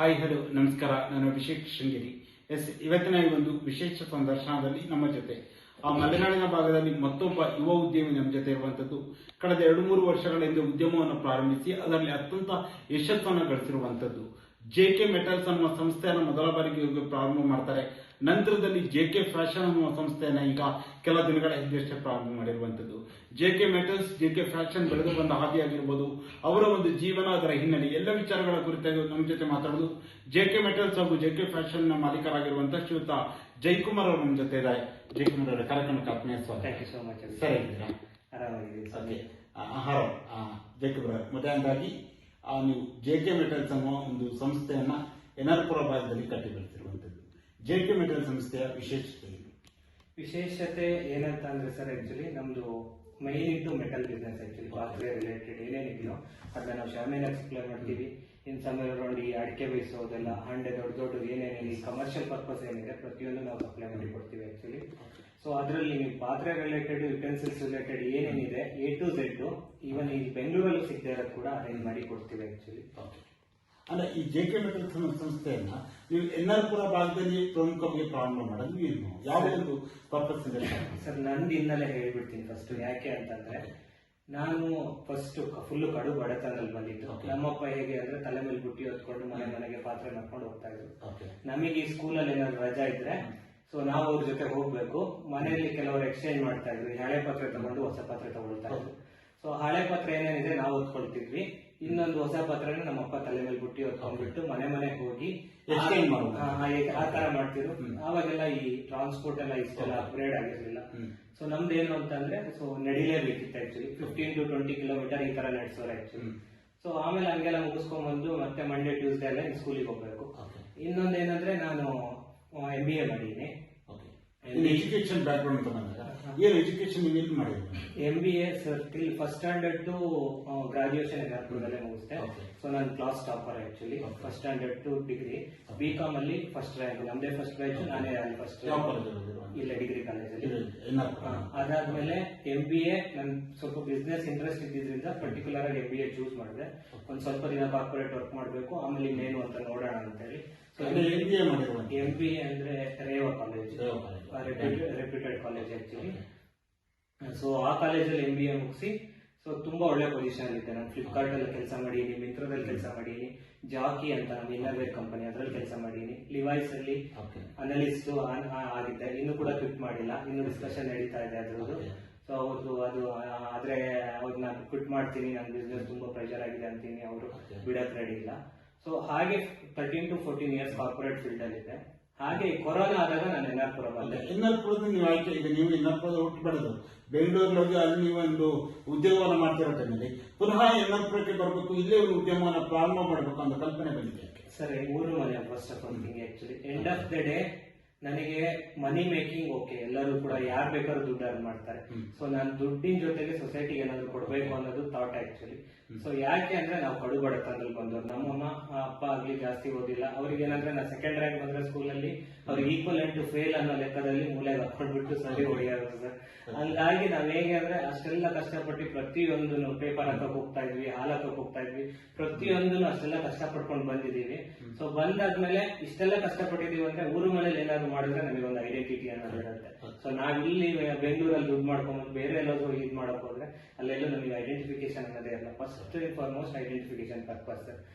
Hi hello ನಮಸ್ಕಾರ. ನಾನು ಅಭಿಷೇಕ್ ಶೃಂಗೇರಿ. ಇವತ್ತಿನ ಈ ಒಂದು ವಿಶೇಷ ಸಂದರ್ಶನದಲ್ಲಿ ನಮ್ಮ ಜೊತೆ ಮಲೆನಾಡಿನ ಭಾಗದಲ್ಲಿ ಮತ್ತೊಬ್ಬ ಯುವ ಉದ್ಯಮಿ ನಮ್ಮ ಜೊತೆ ಇರುವಂತದ್ದು. ಕಳೆದ 2-3 ವರ್ಷಗಳ ಹಿಂದೆ ಉದ್ಯಮವನ್ನು ಪ್ರಾರಂಭಿಸಿ ಅದರಲ್ಲಿ ಅತ್ಯಂತ ಯಶಸ್ಸನ್ನು ಗಳಿಸಿರುವಂತದ್ದು ಜೆಕೆ ಮೆಟಲ್ಸ್ ಅನ್ನುವ ಸಂಸ್ಥೆಯನ್ನು ಮೊದಲ ಬಾರಿಗೆ ಪ್ರಾರಂಭ ಮಾಡ್ತಾರೆ. ನಂತರದಲ್ಲಿ ಜೆಕೆ ಫ್ಯಾಷನ್ ಅನ್ನುವ ಸಂಸ್ಥೆಯನ್ನ ಈಗ ಕೆಲ ದಿನಗಳ ಹಿಂದೆಷ್ಟೇ ಪ್ರಾರಂಭ ಮಾಡಿರುವಂತದ್ದು. ಜೆಕೆ ಮೆಟಲ್ಸ್, ಜೆಕೆ ಫ್ಯಾಷನ್ ಬೆಳೆದು ಬಂದ ಹಾದಿಯಾಗಿರ್ಬೋದು, ಅವರ ಒಂದು ಜೀವನ, ಅದರ ಹಿನ್ನೆಲೆ ಎಲ್ಲ ವಿಚಾರಗಳ ಕುರಿತಾಗಿ ನಮ್ಮ ಜೊತೆ ಮಾತಾಡೋದು ಜೆಕೆ ಮೆಟಲ್ಸ್ ಹಾಗೂ ಜೆಕೆ ಫ್ಯಾಷನ್ ನ ಮಾಲೀಕರಾಗಿರುವಂತಹ ಶ್ರೀಯುತ ಜಯಕುಮಾರ್ ಅವರು ನಮ್ಮ ಜೊತೆ ಇದ್ದಾರೆ. ಜಯಕುಮಾರ್ ಅವರ ಕಾರ್ಯಕ್ರಮಕ್ಕೆ ಆತ್ಮೀಯ ಸ್ವಾಗತ. Thank you so much. ಸರಿ ಇದ್ದೀರಾ? ಆರಾಮಾಗಿದ್ದೀವಿ. ಜಯಕುಮಾರ್, ಮೊದಲನೇದಾಗಿ ನೀವು ಜೆಕೆ ಮೆಟಲ್ಸ್ ಅನ್ನುವ ಒಂದು ಸಂಸ್ಥೆಯನ್ನ ಎನ್ಆರ್ಪುರ ಭಾಗದಲ್ಲಿ ಕಟ್ಟಿ ಬೆಳೆಸಿರುವಂತದ್ದು. ಜೆಕೆ ಮೆಟಲ್ ಸಂಸ್ಥೆಯ ವಿಶೇಷತೆ ಏನು? ವಿಶೇಷತೆ ಏನಂತ ಅಂದ್ರೆ ಸರ್, ಆಕ್ಚುಲಿ ನಮ್ದು ಮೈನ್ ಇಟ್ಟು ಮೆಟಲ್ ಬಿಸ್ನೆಸ್. ಆಕ್ಚುಲಿ ಪಾತ್ರೆ ರಿಲೇಟೆಡ್ ಏನೇನಿದೆಯೋ ಅದನ್ನ ನಾವು ಶಾಮಿಯಾನ ಸಪ್ಲೈ ಮಾಡ್ತೀವಿ. ಇನ್ ಸಮಯ ನೋಡಿ ಅಡಿಕೆ ಬೇಯಿಸೋದೆಲ್ಲ, ಹಂಡೆ ದೊಡ್ಡ ಏನೇನಿದೆ ಕಮರ್ಷಿಯಲ್ ಪರ್ಪಸ್ ಏನಿದೆ ಪ್ರತಿಯೊಂದು ನಾವು ಸಪ್ಲೈ ಮಾಡಿ ಕೊಡ್ತೀವಿ ಆಕ್ಚುಲಿ. ಸೊ ಅದರಲ್ಲಿ ನೀವು ಪಾತ್ರೆ ರಿಲೇಟೆಡ್, ಯುಟೆನ್ಸಿಲ್ಸ್ ರಿಲೇಟೆಡ್ ಏನೇನಿದೆ A to Z, ಈವನ್ ಈ ಬೆಂಗಳೂರಲ್ಲೂ ಸಿಗದೆ ಇರೋದು ಕೂಡ ಅರೇಂಜ್ ಮಾಡಿ ಕೊಡ್ತೀವಿ ಆಕ್ಚುಲಿ. ಅಲ್ಲ, ಈ ಜೆಕೆ ಮೆಟಲ್ಸ್ ಸಂಸ್ಥೆಯನ್ನ ನೀವು ಎನ್ಆರ್ಪುರ ಭಾಗದಲ್ಲಿ ಪ್ರಮುಖವಾಗಿ ಪ್ರಾರಂಭ ಮಾಡೋದು ಏನು? ಯಾವ ಒಂದು ಪರ್ಪಸ್ ಇದೆ ಸರ್? ನಂದು ಹಿನ್ನೆಲೆ ಹೇಳ್ಬಿಡ್ತೀನಿ ಫಸ್ಟ್. ಯಾಕೆ ಅಂತಂದ್ರೆ, ನಾನು ಫಸ್ಟ್ ಫುಲ್ ಕಡು ಬಡತನದಲ್ಲಿ ಬಂದಿದ್ದು. ನಮ್ಮಪ್ಪ ಹೇಗೆ ಅಂದ್ರೆ ತಲೆ ಮೇಲೆ ಬುಟ್ಟಿ ಹೊತ್ಕೊಂಡು ಮನೆಗೆ ಪಾತ್ರೆ ಮಾಡ್ಕೊಂಡು ಹೋಗ್ತಾ ಇದ್ರು. ನಮಗೆ ಈ ಸ್ಕೂಲಲ್ಲಿ ಏನಾದ್ರು ರಜಾ ಇದ್ರೆ ಸೊ ನಾವು ಅವ್ರ ಜೊತೆ ಹೋಗ್ಬೇಕು. ಮನೆಯಲ್ಲಿ ಕೆಲವರು ಎಕ್ಸ್ಚೇಂಜ್ ಮಾಡ್ತಾ ಇದ್ರು, ಹಳೆ ಪಾತ್ರೆ ತಗೊಂಡು ಹೊಸ ಪಾತ್ರೆ ತಗೊಳ್ತಾ ಇದ್ರು. ಸೊ ಹಳೆ ಪಾತ್ರೆ ಏನೇನಿದೆ ನಾವು ಹೊತ್ಕೊಳ್ತಿದ್ವಿ, ಇನ್ನೊಂದು ಹೊಸ ಪಾತ್ರೆನ ನಮ್ಮಪ್ಪ ತಲೆ ಮೇಲೆ ಬುಟ್ಟಿ ಹೊತ್ಕೊಂಡ್ಬಿಟ್ಟು ಮನೆಗೆ ಹೋಗಿ ಆ ತರ ಮಾಡ್ತಿದ್ರು. ಅವಾಗೆಲ್ಲ ಈ ಟ್ರಾನ್ಸ್ಪೋರ್ಟ್ ಎಲ್ಲ ಇಷ್ಟೆಲ್ಲ ಅಪ್ಗ್ರೇಡ್ ಆಗಿರ್ಲಿಲ್ಲ. ಸೊ ನಮ್ದು ಏನು ಅಂತಂದ್ರೆ, ಸೊ ನಡಿಲೇಬೇಕಿತ್ತು ಆಕ್ಚುಲಿ. 15 to 20 ಕಿಲೋಮೀಟರ್ ಈ ತರ ನಡೆಸೋರು ಆಕ್ಚುಲಿ. ಸೊ ಆಮೇಲೆ ಹಂಗೆಲ್ಲ ಮುಗಿಸ್ಕೊಂಡ್ಬಂದು ಮತ್ತೆ ಮಂಡೇ ಟ್ಯೂಸ್ಡೇ ಎಲ್ಲ ಸ್ಕೂಲಿಗೆ ಹೋಗ್ಬೇಕು. ಇನ್ನೊಂದೇನಂದ್ರೆ, ನಾನು MBA ಮಾಡಿದ್ದೀನಿ. ಎಜುಕೇಶನ್ ಬ್ಯಾಕ್ಗ್ರೌಂಡ್ ಬಂದಾಗ ಏನು ಎಜುಕೇಶನ್ ನೀವು ಎಲ್ಲಿ ಮಾಡಿದ್ರು? MBA sir, till first standard to graduation ಎನ್ಆರ್ಪುರದಲ್ಲೇ ಮುಗಿಸ್ತೆ. ಸೊ ನಾನು class topper actually. First standard to degree BCom ಅಲ್ಲಿ ಫಸ್ಟ್ ರ್ಯಾಂಕ್, ನಮ್ದೇ ಫಸ್ಟ್ ಬ್ಯಾಚ್, ನಾನೇ ಫಸ್ಟ್ ಇಲ್ಲ ಡಿಗ್ರಿ ಕಾಲೇಜಲ್ಲಿ. ಅದಾದ್ಮೇಲೆ MBA ನನ್ ಸ್ವಲ್ಪ ಬಿಸ್ನೆಸ್ ಇಂಟ್ರೆಸ್ಟ್ ಇದ್ದಿದ್ರಿಂದ ಪರ್ಟಿಕ್ಯುಲರ್ ಆಗಿ MBA ಚೂಸ್ ಮಾಡಿದೆ. ಒಂದ್ ಸ್ವಲ್ಪ ದಿನ ಕಾರ್ಪೊರೇಟ್ ವರ್ಕ್ ಮಾಡ್ಬೇಕು, ಆಮೇಲೆ ಇನ್ನೇನು ಅಂತ ನೋಡೋಣ ಅಂತ ಹೇಳಿ. MBA ಅಂದ್ರೆ Reva college, reputed college actually. So ಆ ಕಾಲೇಜಲ್ಲಿ MBA ಮುಗಿಸಿ ಸೊ ತುಂಬಾ ಒಳ್ಳೆ ಪೊಸಿಷನ್ ಇದ್ದೆ. ನಾನು ಫ್ಲಿಪ್ಕಾರ್ಟ್ ಅಲ್ಲಿ ಕೆಲಸ ಮಾಡೀನಿ, ಮಿಂತ್ರದಲ್ಲಿ ಕೆಲಸ ಮಾಡೀನಿ, ಜಾಕಿ ಅಂತ ನಮ್ಮ ಇನ್ನರ್ವೇರ್ ಕಂಪನಿ ಅದ್ರಲ್ಲಿ ಕೆಲಸ ಮಾಡೀನಿ, ಲಿವೈಸ್ ಅಲ್ಲಿ ಅನಲಿಸ್ಟ್ ಆಗಿದ್ದೆ. ಇನ್ನು ಕೂಡ ಕ್ವಿಟ್ ಮಾಡಿಲ್ಲ, ಇನ್ನು ಡಿಸ್ಕಷನ್ ನಡೀತಾ ಇದೆ ಅದ್ರದ್ದು. ಸೊ ಅವ್ರದ್ದು ಅದು ಆದ್ರೆ ಅವ್ರನ್ನ ಕ್ವಿಟ್ ಮಾಡ್ತೀನಿ, ನನ್ನ ಬಿಸ್ನೆಸ್ ತುಂಬಾ ಪ್ರೆಷರ್ ಆಗಿದೆ ಅಂತೀನಿ, ಅವರು ಬಿಡಕ್ ರೆಡಿ ಇಲ್ಲ. ಸೊ ಹಾಗೆ 13 to 14 ಇಯರ್ಸ್ ಕಾರ್ಪೊರೇಟ್ ಫೀಲ್ಡ್ ಅಲ್ಲಿ ಇದೆ. ಹಾಗೆ ಕೊರೋನಾ ಆದಾಗ ನಾನು ಎನ್ಆರ್ಪುರ ಬಂದೆ. ಎನ್ಆರ್ಪುರದ ನೀವು ಆಯ್ಕೆ, ಈಗ ನೀವು ಎನ್ಆರ್ಪುರದ ಹುಟ್ಟು ಬೆಳೆದು ಬೆಂಗಳೂರಲ್ಲಿ ಹೋಗಿ ಅಲ್ಲಿ ನೀವು ಒಂದು ಉದ್ಯೋಗವನ್ನು ಮಾಡ್ತಿರೋ ಟೈಮಲ್ಲಿ ಪುನಃ ಎನ್ಆರ್ಪುರಕ್ಕೆ ಬರಬೇಕು, ಇಲ್ಲೇ ಒಂದು ಉದ್ಯಮವನ್ನು ಪ್ರಾರಂಭ ಮಾಡಬೇಕು ಅಂತ ಕಲ್ಪನೆ ಬಂದಿದೆ ಸರ್? ಊರು ಮನೆ first of all thing actually. End of the day ನನಗೆ ಮನಿ ಮೇಕಿಂಗ್ ಓಕೆ, ಎಲ್ಲರೂ ಕೂಡ ಯಾರು ಬೇಕಾದ್ರೂ ದುಡ್ಡು ಅರ್ನ್ ಮಾಡ್ತಾರೆ. ಸೊ ನಾನು ದುಡ್ಡಿನ ಜೊತೆಗೆ ಸೊಸೈಟಿಗೆ ಏನಾದ್ರು ಕೊಡ್ಬೇಕು ಅನ್ನೋದು ಥಾಟ್ ಆಕ್ಚುಲಿ. ಸೊ ಯಾಕೆ ಅಂದ್ರೆ, ನಾವು ಕಡು ಬಡತನದಲ್ಲಿ ಬಂದವ್ರು. ನಮ್ಮಮ್ಮ ಅಪ್ಪ ಆಗ್ಲಿ ಜಾಸ್ತಿ ಓದಿಲ್ಲ. ಅವ್ರಿಗೆ ಏನಂದ್ರೆ, ನಾನು ಸೆಕೆಂಡ್ ರ್ಯಾಂಕ್ ಬಂದ್ರೆ ಸ್ಕೂಲಲ್ಲಿ ಅವ್ರಿಗೆ ಈಕ್ವಲೆಂಟ್ ಟು ಫೇಲ್ ಅನ್ನೋ ಲೆಕ್ಕದಲ್ಲಿ ಮೂಲೆಗೆ ಹಾಕೊಂಡ್ಬಿಟ್ಟು ಸರಿ ಹೊಡೆಯೋದು ಸರ್. ಹಂಗಾಗಿ ನಾವ್ ಹೇಗೆ ಅಂದ್ರೆ, ಅಷ್ಟೆಲ್ಲ ಕಷ್ಟಪಟ್ಟು ಪ್ರತಿಯೊಂದು ಪೇಪರ್ ಹಾಕಕ್ ಹೋಗ್ತಾ ಇದ್ವಿ, ಹಾಲ್ ಹಾಕಕ್ ಹೋಗ್ತಾ ಇದ್ವಿ, ಪ್ರತಿಯೊಂದು ಅಷ್ಟೆಲ್ಲ ಕಷ್ಟಪಟ್ಕೊಂಡು ಬಂದಿದೀವಿ. ಸೊ ಬಂದಾದ್ಮೇಲೆ ಇಷ್ಟೆಲ್ಲ ಕಷ್ಟಪಟ್ಟಿದೀವಿ ಅಂದ್ರೆ ಊರು ಮನೇಲಿ ಏನಾದ್ರು ಮಾಡಿದ್ರೆ ನಮಗೆ ಒಂದು ಐಡೆಂಟಿಟಿ ಅನ್ನೋದು ಇರುತ್ತೆ. ಸೊ ನಾವ್ ಇಲ್ಲಿ ಬೆಂಗಳೂರಲ್ಲಿ ದುಡ್ಡು ಮಾಡ್ಕೊಂಡು ಬೇರೆ ಎಲ್ಲಾದ್ರೂ ಇದ್ ಮಾಡಕ್ ಹೋದ್ರೆ ಅಲ್ಲೆಲ್ಲೂ ನಮಗೆ ಐಡೆಂಟಿಫಿಕೇಶನ್ ಅನ್ನೋದೇ ಇರಲ್ಲ. First and foremost identification purpose.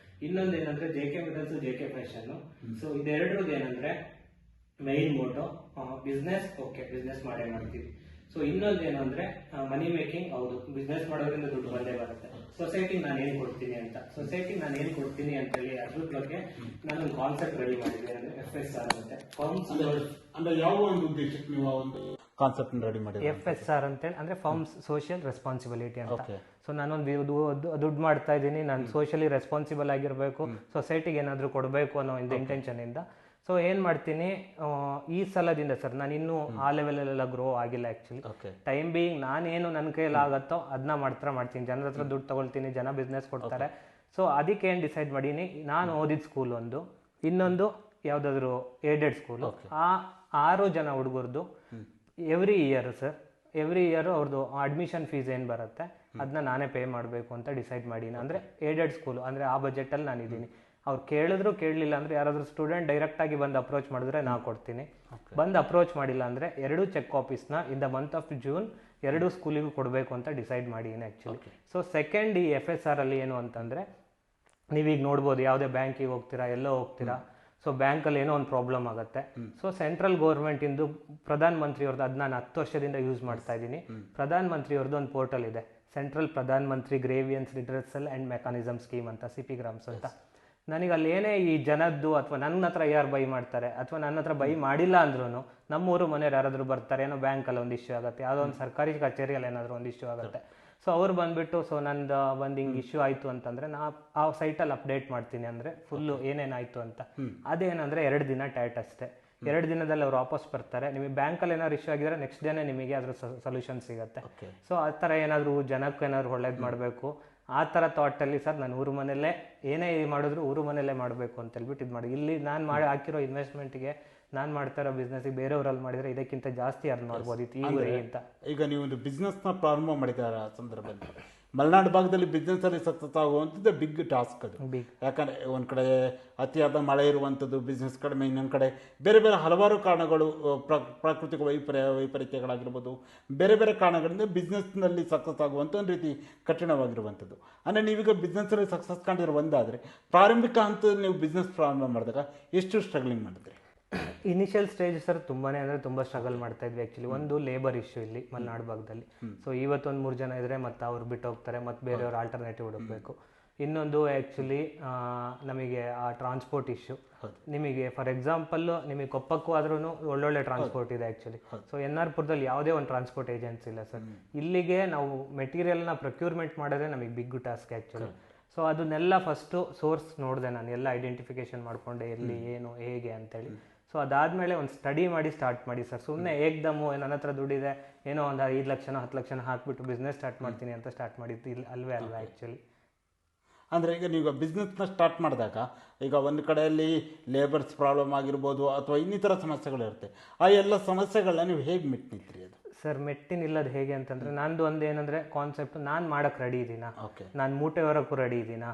ಇನ್ನೊಂದೇನಂದ್ರೆ JK metals, JK fashion. So ಇದೆರಡರದ್ದು ಏನಂದ್ರೆ, main motto business, okay business ಮಾಡೇ ಮಾಡ್ತೀವಿ. ಸೊ ಇನ್ನೊಂದೇನು ಅಂದ್ರೆ ಮನಿ ಮೇಕಿಂಗ್. ಹೌದು, ಬಿಸ್ನೆಸ್ ಮಾಡೋದ್ರಿಂದ ದುಡ್ಡು ಬಂದೇ ಬರುತ್ತೆ. ಸೊಸೈಟಿ ನಾನು ಏನ್ ಕೊಡ್ತೀನಿ ಅಂತ, ಅಂತ ಹೇಳಿ ಅದ್ರ ಬಗ್ಗೆ ನಾನೊಂದು ಕಾನ್ಸೆಪ್ಟ್ ರೆಡಿ ಮಾಡಿದ್ದೆ, ಅಂದ್ರೆ FSR ಅಂತೆ. ಅಂದ್ರೆ ಯಾವ ಒಂದು ಉದ್ದೇಶಕ್ಕೆ ನೀವು ಒಂದು ಕಾನ್ಸೆಪ್ಟ್ ರೆಡಿ ಮಾಡಿ? FSR ಅಂತೇಳಿ ಅಂದ್ರೆ ಫಾರ್ಮ್ಸ್ ಸೋಷಿಯಲ್ ರೆಸ್ಪಾನ್ಸಿಬಿಲಿಟಿ ಅಂತ. ಸೊ ನಾನೊಂದು ದುಡ್ಡು ಮಾಡ್ತಾ ಇದ್ದೀನಿ, ನಾನು ಸೋಷಿಯಲಿ ರೆಸ್ಪಾನ್ಸಿಬಲ್ ಆಗಿರ್ಬೇಕು, ಸೊಸೈಟಿಗೆ ಏನಾದ್ರು ಕೊಡಬೇಕು ಅನ್ನೋ ಒಂದು ಇಂಟೆನ್ಷನ್ ಇಂದ. ಸೊ ಏನ್ ಮಾಡ್ತೀನಿ, ಈ ಸಲದಿಂದ ಸರ್ ನಾನು ಇನ್ನೂ ಆ ಲೆವೆಲ್ ಎಲ್ಲ ಗ್ರೋ ಆಗಿಲ್ಲ ಆಕ್ಚುಲಿ. ಟೈಮ್ ಬೀಯಿಂಗ್ ನಾನೇನು ನನ್ನ ಕೈಯಲ್ಲಿ ಆಗತ್ತೋ ಅದನ್ನ ಮಾಡ್ತೀನಿ. ಜನರ ಹತ್ರ ದುಡ್ಡು ತಗೊಳ್ತೀನಿ, ಜನ ಬಿಸ್ನೆಸ್ ಕೊಡ್ತಾರೆ. ಸೊ ಅದಕ್ಕೆ ಏನ್ ಡಿಸೈಡ್ ಮಾಡೀನಿ, ನಾನು ಓದಿದ ಸ್ಕೂಲ್ ಒಂದು, ಇನ್ನೊಂದು ಯಾವ್ದಾದ್ರು ಏಡೆಡ್ ಸ್ಕೂಲ್. ಆ 6 ಜನ ಹುಡುಗರ್ದು ಎವ್ರಿ ಇಯರ್ ಅವ್ರದ್ದು ಅಡ್ಮಿಷನ್ ಫೀಸ್ ಏನ್ ಬರುತ್ತೆ ಅದನ್ನ ನಾನೇ ಪೇ ಮಾಡಬೇಕು ಅಂತ ಡಿಸೈಡ್ ಮಾಡೀನಿ. ಅಂದ್ರೆ ಏಡೆಡ್ ಸ್ಕೂಲ್ ಅಂದ್ರೆ ಆ ಬಜೆಟ್ ಅಲ್ಲಿ ನಾನಿದ್ದೀನಿ. ಅವ್ರು ಕೇಳಿದ್ರು ಕೇಳಲಿಲ್ಲ ಅಂದರೆ ಯಾರಾದರೂ ಸ್ಟೂಡೆಂಟ್ ಡೈರೆಕ್ಟಾಗಿ ಬಂದು ಅಪ್ರೋಚ್ ಮಾಡಿದ್ರೆ ನಾವು ಕೊಡ್ತೀನಿ. ಬಂದು ಅಪ್ರೋಚ್ ಮಾಡಿಲ್ಲ ಅಂದರೆ 2 ಚೆಕ್ ಕಾಪೀಸ್ನ in the month of June 2 ಸ್ಕೂಲಿಗೂ ಕೊಡಬೇಕು ಅಂತ ಡಿಸೈಡ್ ಮಾಡಿದ್ದೀನಿ ಆ್ಯಕ್ಚುಲಿ. ಸೊ ಸೆಕೆಂಡ್ ಈ FSR ಅಲ್ಲಿ ಏನು ಅಂತಂದರೆ, ನೀವೀಗ ನೋಡ್ಬೋದು ಯಾವುದೇ ಬ್ಯಾಂಕಿಗೆ ಹೋಗ್ತೀರಾ, ಎಲ್ಲೋ ಹೋಗ್ತೀರಾ, ಸೊ ಬ್ಯಾಂಕಲ್ಲಿ ಏನೋ ಒಂದು ಪ್ರಾಬ್ಲಮ್ ಆಗುತ್ತೆ. ಸೊ ಸೆಂಟ್ರಲ್ ಗೌರ್ಮೆಂಟಿಂದು ಪ್ರಧಾನ ಮಂತ್ರಿಯವ್ರದ್ದು, ಅದು ನಾನು 10 ವರ್ಷದಿಂದ ಯೂಸ್ ಮಾಡ್ತಾ ಇದ್ದೀನಿ. ಪ್ರಧಾನ ಮಂತ್ರಿಯವ್ರದ್ದು ಒಂದು ಪೋರ್ಟಲ್ ಇದೆ, central Pradhan Mantri ಗ್ರೇವಿಯನ್ಸ್ redressal and mechanism scheme ಅಂತ, CP ಗ್ರಾಮ್ಸ್ ಅಂತ. ನನಗೆ ಅಲ್ಲಿ ಏನೇ ಈ ಜನದ್ದು ಅಥವಾ ನನ್ನ ಹತ್ರ ಯಾರು ಬೈ ಮಾಡ್ತಾರೆ ಅಥವಾ ನನ್ನ ಹತ್ರ ಬೈ ಮಾಡಿಲ್ಲ ಅಂದ್ರೂ ನಮ್ಮೂರು ಮನೆಯವ್ರು ಯಾರಾದರೂ ಬರ್ತಾರೆ, ಏನೋ ಬ್ಯಾಂಕಲ್ಲಿ ಒಂದು ಇಶ್ಯೂ ಆಗುತ್ತೆ, ಯಾವುದೋ ಒಂದು ಸರ್ಕಾರಿ ಕಚೇರಿಯಲ್ಲಿ ಏನಾದರೂ ಒಂದು ಇಶ್ಯೂ ಆಗುತ್ತೆ. ಸೊ ಅವ್ರು ಬಂದುಬಿಟ್ಟು ಸೊ ನಂದು ಒಂದು ಹಿಂಗೆ ಇಶ್ಯೂ ಆಯಿತು ಅಂತಂದರೆ ನಾ ಆ ಸೈಟಲ್ಲಿ ಅಪ್ಡೇಟ್ ಮಾಡ್ತೀನಿ, ಅಂದರೆ ಫುಲ್ಲು ಏನೇನಾಯಿತು ಅಂತ. ಅದೇನಂದರೆ 2 ದಿನ ಟ್ಯಾಟ್ ಅಷ್ಟೇ. 2 ದಿನದಲ್ಲಿ ಅವ್ರು ವಾಪಸ್ ಬರ್ತಾರೆ. ನಿಮಗೆ ಬ್ಯಾಂಕಲ್ಲಿ ಏನಾದ್ರು ಇಶ್ಯೂ ಆಗಿದ್ರೆ ನೆಕ್ಸ್ಟ್ ಡೇನೇ ನಿಮಗೆ ಅದ್ರ ಸೊಲ್ಯೂಷನ್ ಸಿಗುತ್ತೆ. ಸೊ ಆ ಥರ ಏನಾದರೂ ಜನಕ್ಕೆ ಏನಾದ್ರು ಒಳ್ಳೇದು ಮಾಡಬೇಕು, ಆ ಥರ ಥಾಟಲ್ಲಿ ಸರ್ ನಾನು ಊರು ಮನೆಯಲ್ಲೇ ಏನೇ ಮಾಡಿದ್ರು ಊರು ಮನೆಯಲ್ಲೇ ಮಾಡಬೇಕು ಅಂತ ಹೇಳ್ಬಿಟ್ಟು ಇದು ಮಾಡಿ, ಇಲ್ಲಿ ನಾನು ಹಾಕಿರೋ ಇನ್ವೆಸ್ಟ್ಮೆಂಟ್ಗೆ, ನಾನು ಮಾಡ್ತಾ ಇರೋ ಬಿಸ್ನೆಸ್ಗೆ ಬೇರೆಯವರಲ್ಲಿ ಮಾಡಿದರೆ ಇದಕ್ಕಿಂತ ಜಾಸ್ತಿ ಅರ್ನ್ ಮಾಡ್ಬೋದಿತ್ತು ಈ ಊರಿಗೆ ಅಂತ. ಈಗ ನೀವು ಒಂದು ಬಿಸ್ನೆಸ್ನ ಪ್ರಾರಂಭ ಮಾಡಿದ್ದಾರೆ ಆ ಸಂದರ್ಭದಲ್ಲಿ ಮಲೆನಾಡು ಭಾಗದಲ್ಲಿ ಬಿಸ್ನೆಸ್ಸಲ್ಲಿ ಸಕ್ಸಸ್ ಆಗುವಂಥದ್ದು ಬಿಗ್ ಟಾಸ್ಕ್ ಅದು. ಯಾಕಂದರೆ ಒಂದು ಕಡೆ ಅತಿಯಾದ ಮಳೆ ಇರುವಂಥದ್ದು, ಬಿಸ್ನೆಸ್ ಕಡಿಮೆ, ಇನ್ನೊಂದು ಕಡೆ ಬೇರೆ ಬೇರೆ ಹಲವಾರು ಕಾರಣಗಳು, ಪ್ರಾಕೃತಿಕ ವೈಪರೀತ್ಯಗಳಾಗಿರ್ಬೋದು, ಬೇರೆ ಬೇರೆ ಕಾರಣಗಳಿಂದ ಬಿಸ್ನೆಸ್ನಲ್ಲಿ ಸಕ್ಸಸ್ ಆಗುವಂಥ ಒಂದು ರೀತಿ ಕಠಿಣವಾಗಿರುವಂಥದ್ದು. ಅಂದರೆ ನೀವೀಗ ಬಿಸ್ನೆಸ್ಸಲ್ಲಿ ಸಕ್ಸಸ್ ಕಂಡಿರೋ ಒಂದಾದರೆ, ಪ್ರಾರಂಭಿಕ ಹಂತದಲ್ಲಿ ನೀವು ಬಿಸ್ನೆಸ್ ಪ್ರಾರಂಭ ಮಾಡಿದಾಗ ಎಷ್ಟು ಸ್ಟ್ರಗ್ಲಿಂಗ್ ಮಾಡಿದ್ರಿ? ಇನಿಷಿಯಲ್ ಸ್ಟೇಜ್ ಸರ್ ತುಂಬಾನೇ ಅಂದರೆ ತುಂಬ ಸ್ಟ್ರಗಲ್ ಮಾಡ್ತಾ ಇದ್ವಿ ಆ್ಯಕ್ಚುಲಿ. ಒಂದು ಲೇಬರ್ ಇಶ್ಯೂ ಇಲ್ಲಿ ಮಲೆನಾಡು ಭಾಗದಲ್ಲಿ. ಸೊ ಇವತ್ತೊಂದು 3 ಜನ ಇದ್ದರೆ ಮತ್ತು ಅವ್ರು ಬಿಟ್ಟು ಹೋಗ್ತಾರೆ, ಮತ್ತು ಬೇರೆಯವ್ರು ಆಲ್ಟರ್ನೇಟಿವ್ ಹುಡುಕಬೇಕು. ಇನ್ನೊಂದು ಆ್ಯಕ್ಚುಲಿ ನಮಗೆ ಆ ಟ್ರಾನ್ಸ್ಪೋರ್ಟ್ ಇಶ್ಯೂ. ನಿಮಗೆ ಫಾರ್ ಎಕ್ಸಾಂಪಲ್ಲು ನಿಮಗೆ ಕೊಪ್ಪಕ್ಕೂ ಆದ್ರೂ ಒಳ್ಳೊಳ್ಳೆ ಟ್ರಾನ್ಸ್ಪೋರ್ಟ್ ಇದೆ ಆ್ಯಕ್ಚುಲಿ. ಸೊ NR ಪುರದಲ್ಲಿ ಯಾವುದೇ ಒಂದು ಟ್ರಾನ್ಸ್ಪೋರ್ಟ್ ಏಜೆನ್ಸಿ ಇಲ್ಲ ಸರ್. ಇಲ್ಲಿಗೆ ನಾವು ಮೆಟೀರಿಯಲ್ನ ಪ್ರೊಕ್ಯೂರ್ಮೆಂಟ್ ಮಾಡೋದೇ ನಮಗೆ ಬಿಗ್ ಟಾಸ್ಕ್ ಆ್ಯಕ್ಚುಲಿ. ಸೊ ಅದನ್ನೆಲ್ಲ ಫಸ್ಟು ಸೋರ್ಸ್ ನೋಡಿದೆ ನಾನು, ಎಲ್ಲ ಐಡೆಂಟಿಫಿಕೇಶನ್ ಮಾಡಿಕೊಂಡೆ ಎಲ್ಲಿ ಏನು ಹೇಗೆ ಅಂತೇಳಿ. ಸೊ ಅದಾದಮೇಲೆ ಒಂದು ಸ್ಟಡಿ ಮಾಡಿ ಸ್ಟಾರ್ಟ್ ಮಾಡಿ ಸರ್. ಸುಮ್ಮನೆ ಏಕ್ದಮ್ಮು ನನ್ನ ಹತ್ರ ದುಡ್ಡಿದೆ ಏನೋ ಒಂದು 5 ಲಕ್ಷನೋ 10 ಲಕ್ಷನೋ ಹಾಕ್ಬಿಟ್ಟು ಬಿಸ್ನೆಸ್ ಸ್ಟಾರ್ಟ್ ಮಾಡ್ತೀನಿ ಅಂತ ಸ್ಟಾರ್ಟ್ ಮಾಡಿದ್ದು ಇಲ್ಲ, ಅಲ್ವೇ ಆ್ಯಕ್ಚುಲಿ. ಅಂದರೆ ಈಗ ನೀವು ಬಿಸ್ನೆಸ್ನ ಸ್ಟಾರ್ಟ್ ಮಾಡಿದಾಗ ಈಗ ಒಂದು ಕಡೆಯಲ್ಲಿ ಲೇಬರ್ಸ್ ಪ್ರಾಬ್ಲಮ್ ಆಗಿರ್ಬೋದು ಅಥವಾ ಇನ್ನಿತರ ಸಮಸ್ಯೆಗಳಿರುತ್ತೆ, ಆ ಎಲ್ಲ ಸಮಸ್ಯೆಗಳನ್ನ ನೀವು ಹೇಗೆ ಮೆಟ್ಟಿನಿದ್ರಿ? ಅದು ಸರ್ ಮೆಟ್ಟಿನಿಲ್ಲದು ಹೇಗೆ ಅಂತಂದರೆ, ನಂದು ಒಂದು ಏನಂದರೆ ಕಾನ್ಸೆಪ್ಟ್, ನಾನು ಮಾಡೋಕ್ಕೆ ರೆಡಿ ಇದ್ದೀನಾ, ನಾನು ಮೂಟೆ ಹೊರಕ್ಕೂ ರೆಡಿ ಇದ್ದೀನಾ,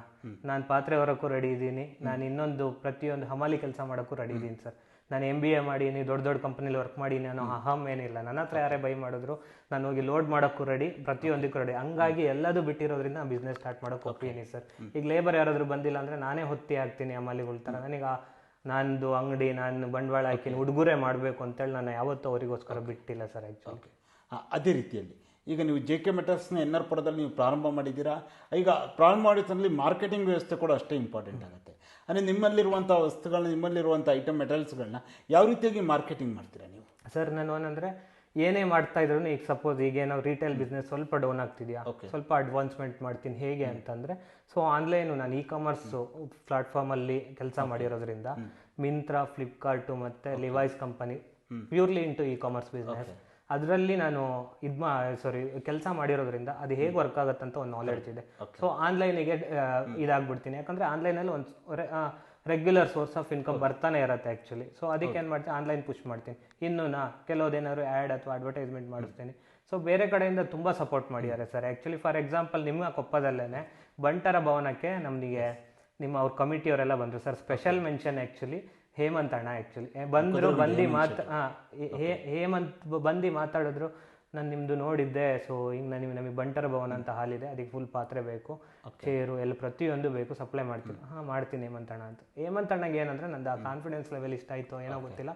ನಾನು ಪಾತ್ರೆ ಹೊರಕ್ಕೂ ರೆಡಿ ಇದ್ದೀನಿ, ನಾನು ಇನ್ನೊಂದು ಪ್ರತಿಯೊಂದು ಹಮಾಲಿ ಕೆಲಸ ಮಾಡೋಕ್ಕೂ ರೆಡಿ ಇದ್ದೀನಿ ಸರ್. ನಾನು MBA ಮಾಡೀನಿ, ದೊಡ್ಡ ದೊಡ್ಡ ಕಂಪ್ನಿಲಿ ವರ್ಕ್ ಮಾಡೀನಿ ಅನ್ನೋ ಅಹಂ ಏನಿಲ್ಲ. ನನ್ನ ಹತ್ರ ಯಾರೇ ಬೈ ಮಾಡಿದ್ರು ನಾನು ಹೋಗಿ ಲೋಡ್ ಮಾಡೋಕ್ಕೂ ರೆಡಿ, ಪ್ರತಿಯೊಂದಕ್ಕೂ ರೆಡಿ. ಹಂಗಾಗಿ ಎಲ್ಲದೂ ಬಿಟ್ಟಿರೋದ್ರಿಂದ ಬಿಸ್ನೆಸ್ ಸ್ಟಾರ್ಟ್ ಮಾಡೋಕ್ಕೆ ಒಪ್ಪಿದ್ದೀನಿ ಸರ್. ಈಗ ಲೇಬರ್ ಯಾರಾದರೂ ಬಂದಿಲ್ಲ ಅಂದರೆ ನಾನೇ ಹೊತ್ತಿ ಆಗ್ತೀನಿ ಹಮಾಲಿಗಳ ಥರ. ನನಗೆ ನಂದು ಅಂಗಡಿ, ನಾನು ಬಂಡವಾಳ ಹಾಕಿನಿ, ಉಡುಗೊರೆ ಮಾಡಬೇಕು ಅಂತೇಳಿ ನಾನು ಯಾವತ್ತೂ ಅವರಿಗೋಸ್ಕರ ಬಿಟ್ಟಿಲ್ಲ ಸರ್ ಆ್ಯಕ್ಚುಲಿ. ಅದೇ ರೀತಿಯಲ್ಲಿ ಈಗ ನೀವು JK ಮೆಟಲ್ಸ್ನ NR ಪುರದಲ್ಲಿ ನೀವು ಪ್ರಾರಂಭ ಮಾಡಿದ್ದೀರಾ. ಈಗ ಪ್ರಾರಂಭ ಮಾಡಿದ್ರಲ್ಲಿ ಮಾರ್ಕೆಟಿಂಗ್ ವ್ಯವಸ್ಥೆ ಕೂಡ ಅಷ್ಟೇ ಇಂಪಾರ್ಟೆಂಟ್ ಆಗುತ್ತೆ. ಅಂದರೆ ನಿಮ್ಮಲ್ಲಿರುವಂಥ ವಸ್ತುಗಳನ್ನ, ನಿಮ್ಮಲ್ಲಿರುವಂಥ ಐಟಮ್ ಮೆಟೀರಿಯಲ್ಸ್ಗಳನ್ನ ಯಾವ ರೀತಿಯಾಗಿ ಮಾರ್ಕೆಟಿಂಗ್ ಮಾಡ್ತೀರಾ ನೀವು? ಸರ್ ನಾನು ಏನಂದರೆ ಏನೇ ಮಾಡ್ತಾ ಇದ್ರು, ಈಗ ಸಪೋಸ್ ಈಗ ನಾವು ರಿಟೇಲ್ ಬಿಸ್ನೆಸ್ ಸ್ವಲ್ಪ ಡೌನ್ ಆಗ್ತಿದೆಯಾ, ಸ್ವಲ್ಪ ಅಡ್ವಾನ್ಸ್ಮೆಂಟ್ ಮಾಡ್ತೀನಿ. ಹೇಗೆ ಅಂತಂದರೆ, ಸೊ ಆನ್ಲೈನು ನಾನು ಇ-ಕಾಮರ್ಸು ಪ್ಲಾಟ್ಫಾರ್ಮಲ್ಲಿ ಕೆಲಸ ಮಾಡಿರೋದ್ರಿಂದ ಮಿಂತ್ರಾ, ಫ್ಲಿಪ್ಕಾರ್ಟು ಮತ್ತು Levi's company purely into e-commerce business, ಅದರಲ್ಲಿ ನಾನು ಕೆಲಸ ಮಾಡಿರೋದ್ರಿಂದ ಅದು ಹೇಗೆ ವರ್ಕ್ ಆಗುತ್ತೆ ಅಂತ ಒಂದು ನಾಲೆಡ್ಜ್ ಇದೆ. ಸೊ ಆನ್ಲೈನಿಗೆ ಇದಾಗ್ಬಿಡ್ತೀನಿ, ಯಾಕಂದರೆ ಆನ್ಲೈನಲ್ಲಿ ಒಂದು ರೆಗ್ಯುಲರ್ ಸೋರ್ಸ್ ಆಫ್ ಇನ್ಕಮ್ ಬರ್ತಾನೆ ಇರುತ್ತೆ ಆ್ಯಕ್ಚುಲಿ. ಸೊ ಅದಕ್ಕೆ ಏನು ಮಾಡ್ತೀನಿ, ಆನ್ಲೈನ್ ಪುಷ್ ಮಾಡ್ತೀನಿ. ಇನ್ನು ಕೆಲವುದೇನಾದ್ರು ಆ್ಯಡ್ ಅಥವಾ ಅಡ್ವರ್ಟೈಸ್ಮೆಂಟ್ ಮಾಡಿಸ್ತೀನಿ. ಸೊ ಬೇರೆ ಕಡೆಯಿಂದ ತುಂಬ ಸಪೋರ್ಟ್ ಮಾಡಿದ್ದಾರೆ ಸರ್ ಆ್ಯಕ್ಚುಲಿ. ಫಾರ್ ಎಕ್ಸಾಂಪಲ್ ನಿಮ್ಮ ಕೊಪ್ಪದಲ್ಲೇ ಬಂಟರ ಭವನಕ್ಕೆ ನಮಗೆ ಅವ್ರ ಕಮಿಟಿಯವರೆಲ್ಲ ಬಂದರು sir. Special mention actually Hemant ಅಣ್ಣ ಆ್ಯಕ್ಚುಲಿ ಬಂದರು. ಹೇಮಂತ್ ಬಂದು ಮಾತಾಡಿದ್ರು, ನಾನು ನಿಮ್ಮದು ನೋಡಿದ್ದೆ, ಸೊ ಹಿಂಗೆ ನಮಗೆ ಬಂಟರ ಭವನ ಅಂತ ಹಾಲಿದೆ, ಅದಕ್ಕೆ ಫುಲ್ ಪಾತ್ರೆ ಬೇಕು, ಚೇರು ಎಲ್ಲ ಪ್ರತಿಯೊಂದು ಬೇಕು, ಸಪ್ಲೈ ಮಾಡ್ತೀನಿ. ಮಾಡ್ತೀನಿ ಹೇಮಂತಣ್ಣ ಅಂತ. ಹೇಮಂತಣ್ಣಗೆ ಏನಂದರೆ ನಂದು ಆ ಕಾನ್ಫಿಡೆನ್ಸ್ ಲೆವೆಲ್ ಇಷ್ಟ ಆಯಿತು ಏನೋ ಗೊತ್ತಿಲ್ಲ,